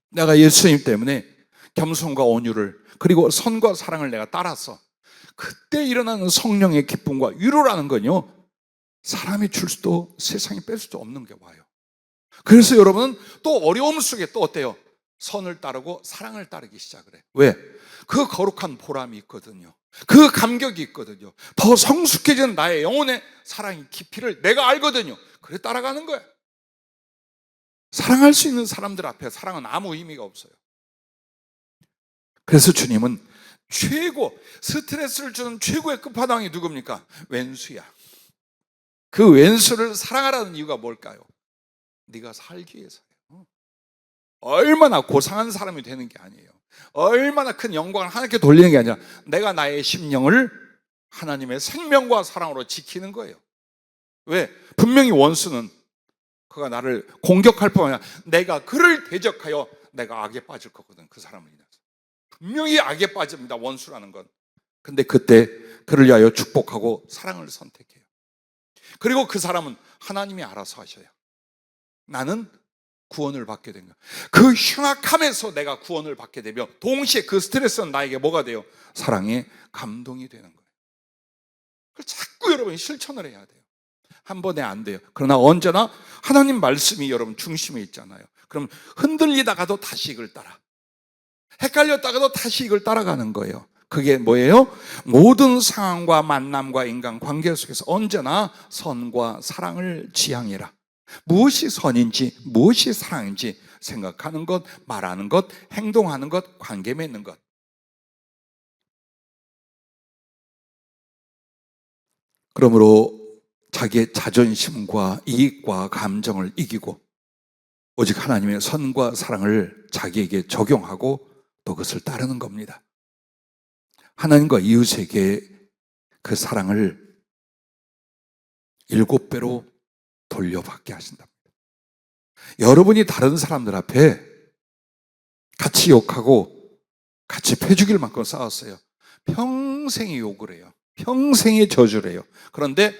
Speaker 1: 내가 예수님 때문에 겸손과 온유를, 그리고 선과 사랑을 내가 따라서 그때 일어나는 성령의 기쁨과 위로라는 건요, 사람이 줄 수도 세상이 뺄 수도 없는 게 와요. 그래서 여러분은 또 어려움 속에 또 어때요? 선을 따르고 사랑을 따르기 시작을 해요. 왜? 그 거룩한 보람이 있거든요. 그 감격이 있거든요. 더 성숙해진 나의 영혼의 사랑의 깊이를 내가 알거든요. 그래 따라가는 거예요. 사랑할 수 있는 사람들 앞에 사랑은 아무 의미가 없어요. 그래서 주님은 최고, 스트레스를 주는 최고의 끝판왕이 누굽니까? 왼수야. 그 왼수를 사랑하라는 이유가 뭘까요? 네가 살기 위해서예요. 얼마나 고상한 사람이 되는 게 아니에요. 얼마나 큰 영광을 하나님께 돌리는 게 아니라 내가 나의 심령을 하나님의 생명과 사랑으로 지키는 거예요. 왜? 분명히 원수는 그가 나를 공격할 뿐만 아니라 내가 그를 대적하여 내가 악에 빠질 거거든. 그 사람을 인해서 분명히 악에 빠집니다, 원수라는 건. 근데 그때 그를 위하여 축복하고 사랑을 선택해요. 그리고 그 사람은 하나님이 알아서 하셔요. 나는 구원을 받게 된 거예요. 그 흉악함에서 내가 구원을 받게 되며 동시에 그 스트레스는 나에게 뭐가 돼요? 사랑의 감동이 되는 거예요. 그걸 자꾸 여러분이 실천을 해야 돼요. 한 번에 안 돼요. 그러나 언제나 하나님 말씀이 여러분 중심에 있잖아요. 그럼 흔들리다가도 다시 이걸 따라, 헷갈렸다가도 다시 이걸 따라가는 거예요. 그게 뭐예요? 모든 상황과 만남과 인간관계 속에서 언제나 선과 사랑을 지향해라. 무엇이 선인지 무엇이 사랑인지 생각하는 것, 말하는 것, 행동하는 것, 관계 맺는 것. 그러므로 자기의 자존심과 이익과 감정을 이기고 오직 하나님의 선과 사랑을 자기에게 적용하고 또 그것을 따르는 겁니다. 하나님과 이웃에게 그 사랑을 7배로 돌려받게 하신답니다. 여러분이 다른 사람들 앞에 같이 욕하고 같이 패죽일 만큼 싸웠어요. 평생이 욕을 해요. 평생이 저주를 해요. 그런데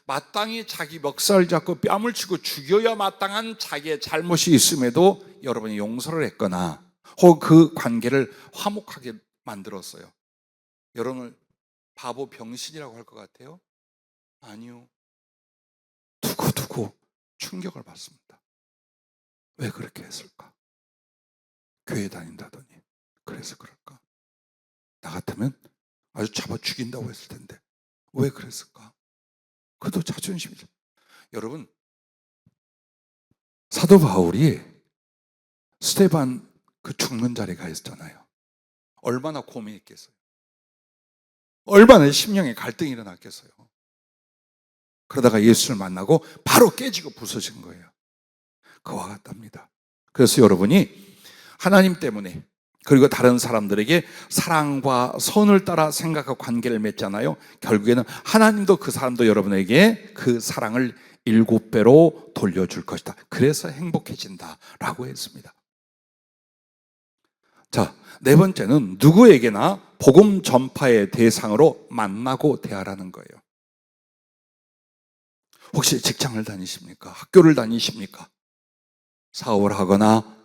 Speaker 1: 마땅히 자기 멱살 잡고 뺨을 치고 죽여야 마땅한 자기의 잘못이 있음에도 여러분이 용서를 했거나 혹은 그 관계를 화목하게 만들었어요. 여러분을 바보 병신이라고 할 것 같아요? 아니요. 두고두고 충격을 받습니다. 왜 그렇게 했을까? 교회 다닌다더니 그래서 그럴까? 나 같으면 아주 잡아 죽인다고 했을 텐데 왜 그랬을까? 그것도 자존심이죠. 여러분, 사도 바울이 스데반 그 죽는 자리에 가 있었잖아요. 얼마나 고민했겠어요. 얼마나 심령의 갈등이 일어났겠어요. 그러다가 예수를 만나고 바로 깨지고 부서진 거예요. 그와 같답니다. 그래서 여러분이 하나님 때문에 그리고 다른 사람들에게 사랑과 선을 따라 생각하고 관계를 맺잖아요. 결국에는 하나님도 그 사람도 여러분에게 그 사랑을 7배로 돌려줄 것이다. 그래서 행복해진다라고 했습니다. 자, 네 번째는 누구에게나 복음 전파의 대상으로 만나고 대하라는 거예요. 혹시 직장을 다니십니까? 학교를 다니십니까? 사업을 하거나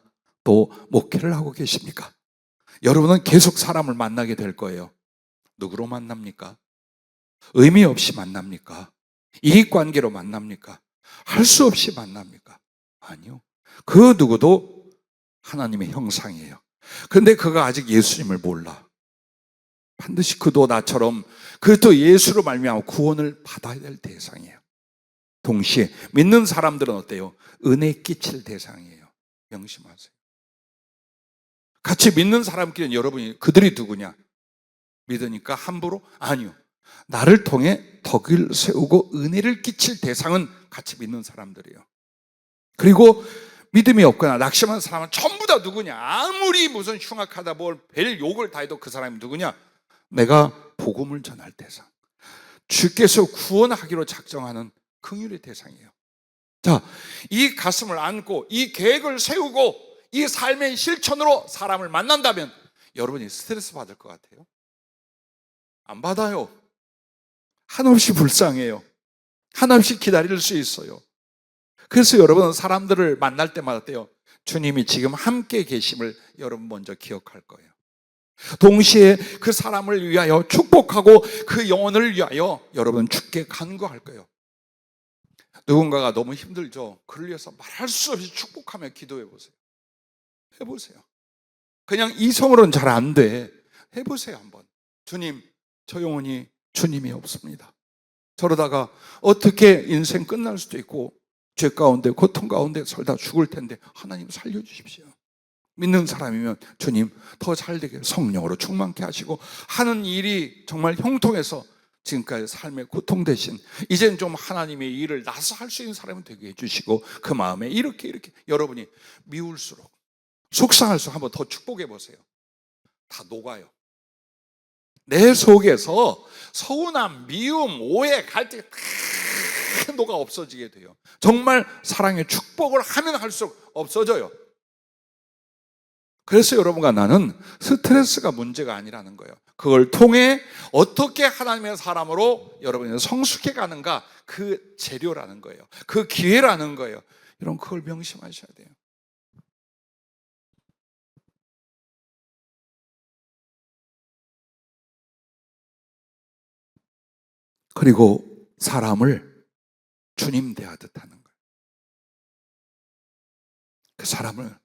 Speaker 1: 또 목회를 하고 계십니까? 여러분은 계속 사람을 만나게 될 거예요. 누구로 만납니까? 의미 없이 만납니까? 이익관계로 만납니까? 할 수 없이 만납니까? 아니요. 그 누구도 하나님의 형상이에요. 그런데 그가 아직 예수님을 몰라. 반드시 그도 나처럼 그도 예수로 말미암아 구원을 받아야 될 대상이에요. 동시에 믿는 사람들은 어때요? 은혜 끼칠 대상이에요. 명심하세요. 같이 믿는 사람끼리는 여러분이 그들이 누구냐? 믿으니까 함부로? 아니요. 나를 통해 덕을 세우고 은혜를 끼칠 대상은 같이 믿는 사람들이에요. 그리고 믿음이 없거나 낙심한 사람은 전부 다 누구냐? 아무리 무슨 흉악하다 뭘 별 욕을 다 해도 그 사람이 누구냐? 내가 복음을 전할 대상. 주께서 구원하기로 작정하는 긍휼의 대상이에요. 자, 이 가슴을 안고 이 계획을 세우고 이 삶의 실천으로 사람을 만난다면 여러분이 스트레스 받을 것 같아요? 안 받아요. 한없이 불쌍해요. 한없이 기다릴 수 있어요. 그래서 여러분은 사람들을 만날 때마다 어때요? 주님이 지금 함께 계심을 여러분 먼저 기억할 거예요. 동시에 그 사람을 위하여 축복하고 그 영혼을 위하여 여러분 주께 간구할 거예요. 누군가가 너무 힘들죠? 그를 위해서 말할 수 없이 축복하며 기도해 보세요. 해보세요. 그냥 이성으로는 잘 안 돼. 해보세요 한번. 주님, 저 영혼이 주님이 없습니다. 저러다가 어떻게 인생 끝날 수도 있고 죄 가운데 고통 가운데 살다 죽을 텐데 하나님 살려주십시오. 믿는 사람이면 주님 더 잘되게 성령으로 충만케 하시고 하는 일이 정말 형통해서 지금까지 삶의 고통 대신 이제는 좀 하나님의 일을 나서 할 수 있는 사람이 되게 해주시고 그 마음에 이렇게 여러분이 미울수록 속상할수록 한번 더 축복해 보세요. 다 녹아요. 내 속에서 서운함, 미움, 오해, 갈등이 다 녹아 없어지게 돼요. 정말 사랑의 축복을 하면 할수록 없어져요. 그래서 여러분과 나는 스트레스가 문제가 아니라는 거예요. 그걸 통해 어떻게 하나님의 사람으로 여러분이 성숙해 가는가, 그 재료라는 거예요. 그 기회라는 거예요. 여러분 그걸 명심하셔야 돼요. 그리고 사람을 주님 대하듯 하는 거예요. 그 사람을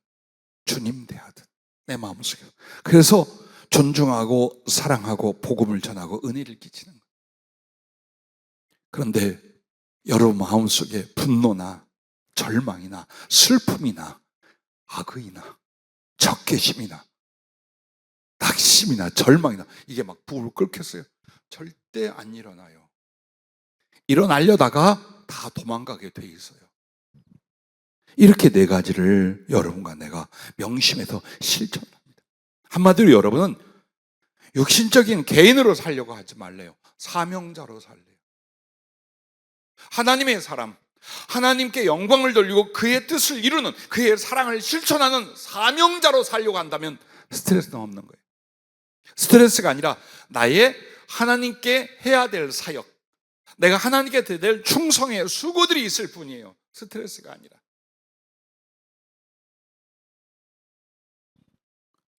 Speaker 1: 주님 대하듯 내 마음속에. 그래서 존중하고 사랑하고 복음을 전하고 은혜를 끼치는 거예요. 그런데 여러분 마음속에 분노나 절망이나 슬픔이나 악의나 적개심이나 낙심이나 절망이나 이게 막 불을 끓겠어요? 절대 안 일어나요. 일어나려다가 다 도망가게 돼 있어요. 이렇게 네 가지를 여러분과 내가 명심해서 실천합니다. 한마디로 여러분은 육신적인 개인으로 살려고 하지 말래요. 사명자로 살래요. 하나님의 사람, 하나님께 영광을 돌리고 그의 뜻을 이루는, 그의 사랑을 실천하는 사명자로 살려고 한다면 스트레스는 없는 거예요. 스트레스가 아니라 나의 하나님께 해야 될 사역, 내가 하나님께 드려야 될 충성의 수고들이 있을 뿐이에요. 스트레스가 아니라.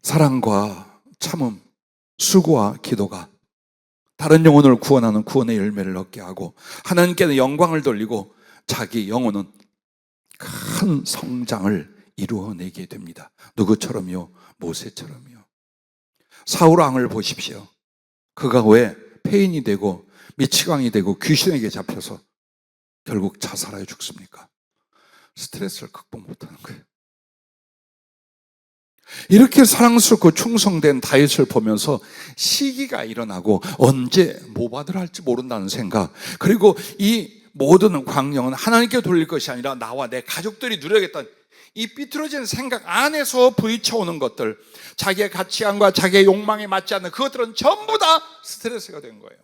Speaker 1: 사랑과 참음, 수고와 기도가 다른 영혼을 구원하는 구원의 열매를 얻게 하고 하나님께는 영광을 돌리고 자기 영혼은 큰 성장을 이루어내게 됩니다. 누구처럼요? 모세처럼요. 사울 왕을 보십시오. 그가 왜 폐인이 되고 미치광이 되고 귀신에게 잡혀서 결국 자살하여 죽습니까? 스트레스를 극복 못하는 거예요. 이렇게 사랑스럽고 충성된 다윗을 보면서 시기가 일어나고 언제 뭐 받으라 할지 모른다는 생각, 그리고 이 모든 광령은 하나님께 돌릴 것이 아니라 나와 내 가족들이 누려야겠다는 이 삐뚤어진 생각 안에서 부딪혀오는 것들, 자기의 가치관과 자기의 욕망에 맞지 않는 그것들은 전부 다 스트레스가 된 거예요.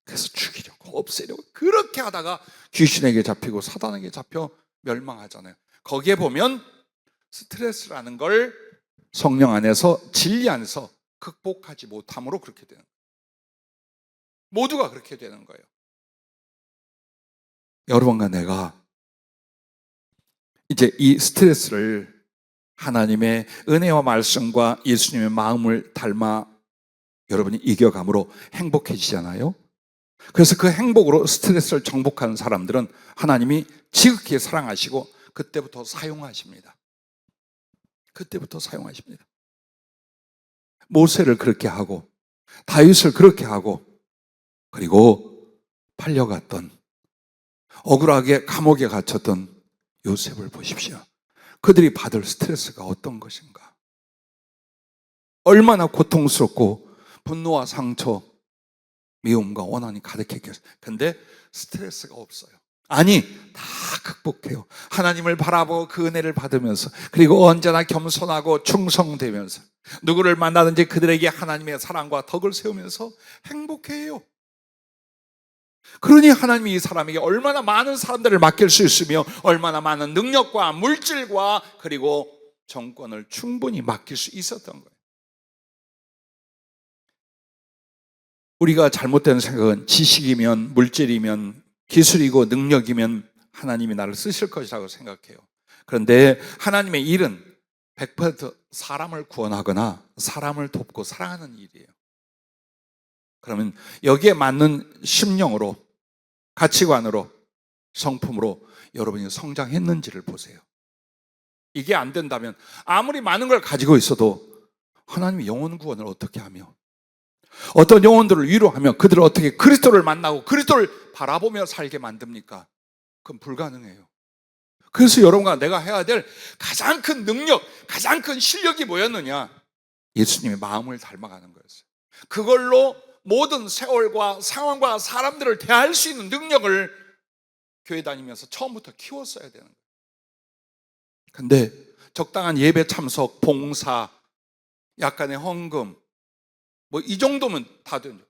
Speaker 1: 그래서 죽이려고 없애려고 그렇게 하다가 귀신에게 잡히고 사단에게 잡혀 멸망하잖아요. 거기에 보면 스트레스라는 걸 성령 안에서, 진리 안에서 극복하지 못함으로 그렇게 되는 거예요. 모두가 그렇게 되는 거예요. 여러분과 내가 이제 이 스트레스를 하나님의 은혜와 말씀과 예수님의 마음을 닮아 여러분이 이겨감으로 행복해지잖아요. 그래서 그 행복으로 스트레스를 정복하는 사람들은 하나님이 지극히 사랑하시고 그때부터 사용하십니다. 그때부터 사용하십니다. 모세를 그렇게 하고 다윗을 그렇게 하고 그리고 팔려갔던, 억울하게 감옥에 갇혔던 요셉을 보십시오. 그들이 받을 스트레스가 어떤 것인가? 얼마나 고통스럽고 분노와 상처, 미움과 원한이 가득했겠어요. 근데 스트레스가 없어요. 아니, 다 극복해요. 하나님을 바라보고 그 은혜를 받으면서, 그리고 언제나 겸손하고 충성되면서 누구를 만나든지 그들에게 하나님의 사랑과 덕을 세우면서 행복해요. 그러니 하나님이 이 사람에게 얼마나 많은 사람들을 맡길 수 있으며 얼마나 많은 능력과 물질과 그리고 정권을 충분히 맡길 수 있었던 거예요. 우리가 잘못된 생각은 지식이면, 물질이면, 기술이고 능력이면 하나님이 나를 쓰실 것이라고 생각해요. 그런데 하나님의 일은 100% 사람을 구원하거나 사람을 돕고 사랑하는 일이에요. 그러면 여기에 맞는 심령으로, 가치관으로, 성품으로 여러분이 성장했는지를 보세요. 이게 안 된다면 아무리 많은 걸 가지고 있어도 하나님이 영혼 구원을 어떻게 하며, 어떤 영혼들을 위로하며 그들을 어떻게 그리스도를 만나고 그리스도를 바라보며 살게 만듭니까? 그건 불가능해요. 그래서 여러분과 내가 해야 될 가장 큰 능력, 가장 큰 실력이 뭐였느냐? 예수님의 마음을 닮아가는 거였어요. 그걸로 모든 세월과 상황과 사람들을 대할 수 있는 능력을 교회 다니면서 처음부터 키웠어야 되는 거예요. 근데 적당한 예배 참석, 봉사, 약간의 헌금, 뭐 이 정도면 다 되는 거예요.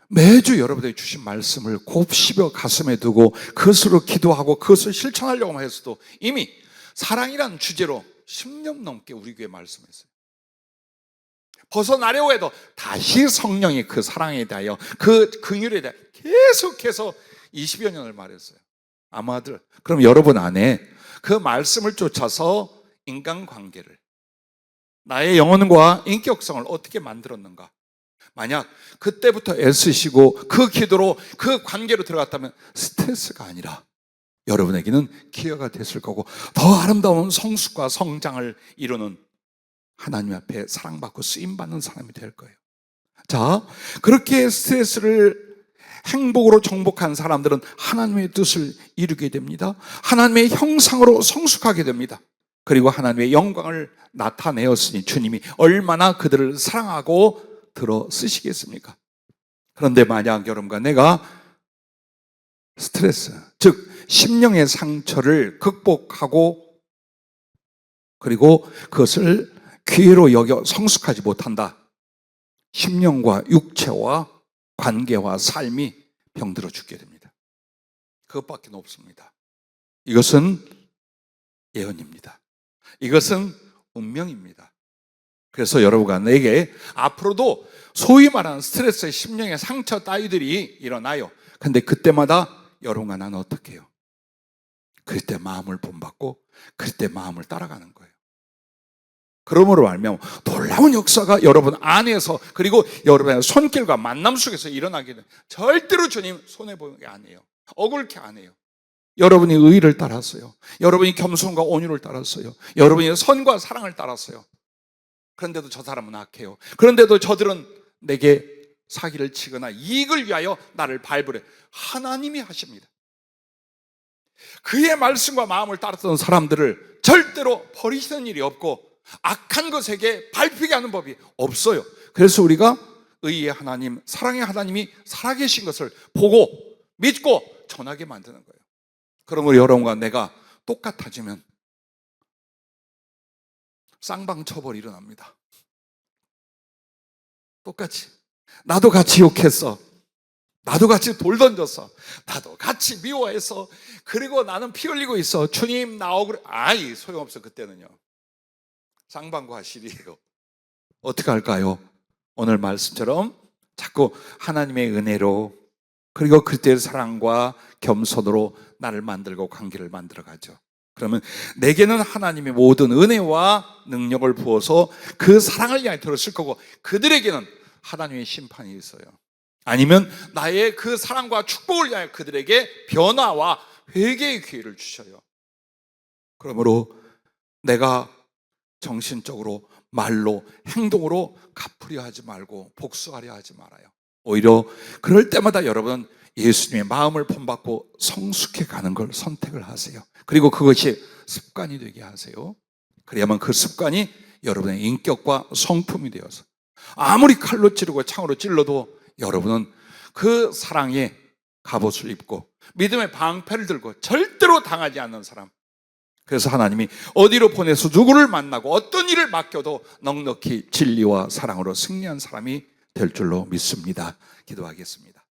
Speaker 1: 매주 여러분들이 주신 말씀을 곱씹어 가슴에 두고 그것으로 기도하고 그것을 실천하려고 했어도 이미 사랑이라는 주제로 10년 넘게 우리 교회 말씀했어요. 벗어나려고 해도 다시 성령이 그 사랑에 대하여, 그 긍휼에 대하여 계속해서 20여 년을 말했어요. 아마들 그럼 여러분 안에 그 말씀을 쫓아서 인간관계를, 나의 영혼과 인격성을 어떻게 만들었는가? 만약 그때부터 애쓰시고 그 기도로 그 관계로 들어갔다면 스트레스가 아니라 여러분에게는 기회가 됐을 거고 더 아름다운 성숙과 성장을 이루는 하나님 앞에 사랑받고 쓰임받는 사람이 될 거예요. 자, 그렇게 스트레스를 행복으로 정복한 사람들은 하나님의 뜻을 이루게 됩니다. 하나님의 형상으로 성숙하게 됩니다. 그리고 하나님의 영광을 나타내었으니 주님이 얼마나 그들을 사랑하고 들어 쓰시겠습니까? 그런데 만약 여러분과 내가 스트레스, 즉 심령의 상처를 극복하고 그리고 그것을 기회로 여겨 성숙하지 못한다. 심령과 육체와 관계와 삶이 병들어 죽게 됩니다. 그것밖에 없습니다. 이것은 예언입니다. 이것은 운명입니다. 그래서 여러분과 내게 앞으로도 소위 말하는 스트레스의 심령의 상처 따위들이 일어나요. 근데 그때마다 여러분과 나는 어떻게 해요? 그때 마음을 본받고 그때 마음을 따라가는 거예요. 그러므로 말면 놀라운 역사가 여러분 안에서 그리고 여러분의 손길과 만남 속에서 일어나게 돼. 절대로 주님 손해보게 안 해요. 억울케 안 해요. 여러분이 의의를 따랐어요. 여러분이 겸손과 온유를 따랐어요. 여러분이 선과 사랑을 따랐어요. 그런데도 저 사람은 악해요. 그런데도 저들은 내게 사기를 치거나 이익을 위하여 나를 밟으래. 하나님이 하십니다. 그의 말씀과 마음을 따랐던 사람들을 절대로 버리시는 일이 없고 악한 것에게 밟히게 하는 법이 없어요. 그래서 우리가 의의 하나님, 사랑의 하나님이 살아계신 것을 보고 믿고 전하게 만드는 거예요. 그러므로 여러분과 내가 똑같아지면 쌍방처벌이 일어납니다. 똑같이 나도 같이 욕했어. 나도 같이 돌 던졌어. 나도 같이 미워해서 그리고 나는 피 흘리고 있어. 주님 나 억울해. 아이 소용없어. 그때는요 쌍방과실이에요. 어떻게 할까요? 오늘 말씀처럼 자꾸 하나님의 은혜로 그리고 그때의 사랑과 겸손으로 나를 만들고 관계를 만들어가죠. 그러면 내게는 하나님의 모든 은혜와 능력을 부어서 그 사랑을 향해 들었을 거고 그들에게는 하나님의 심판이 있어요. 아니면 나의 그 사랑과 축복을 향해 그들에게 변화와 회개의 기회를 주셔요. 그러므로 내가 정신적으로 말로 행동으로 갚으려 하지 말고 복수하려 하지 말아요. 오히려 그럴 때마다 여러분은 예수님의 마음을 본받고 성숙해 가는 걸 선택을 하세요. 그리고 그것이 습관이 되게 하세요. 그래야만 그 습관이 여러분의 인격과 성품이 되어서 아무리 칼로 찌르고 창으로 찔러도 여러분은 그 사랑의 갑옷을 입고 믿음의 방패를 들고 절대로 당하지 않는 사람. 그래서 하나님이 어디로 보내서 누구를 만나고 어떤 일을 맡겨도 넉넉히 진리와 사랑으로 승리한 사람이 될 줄로 믿습니다. 기도하겠습니다.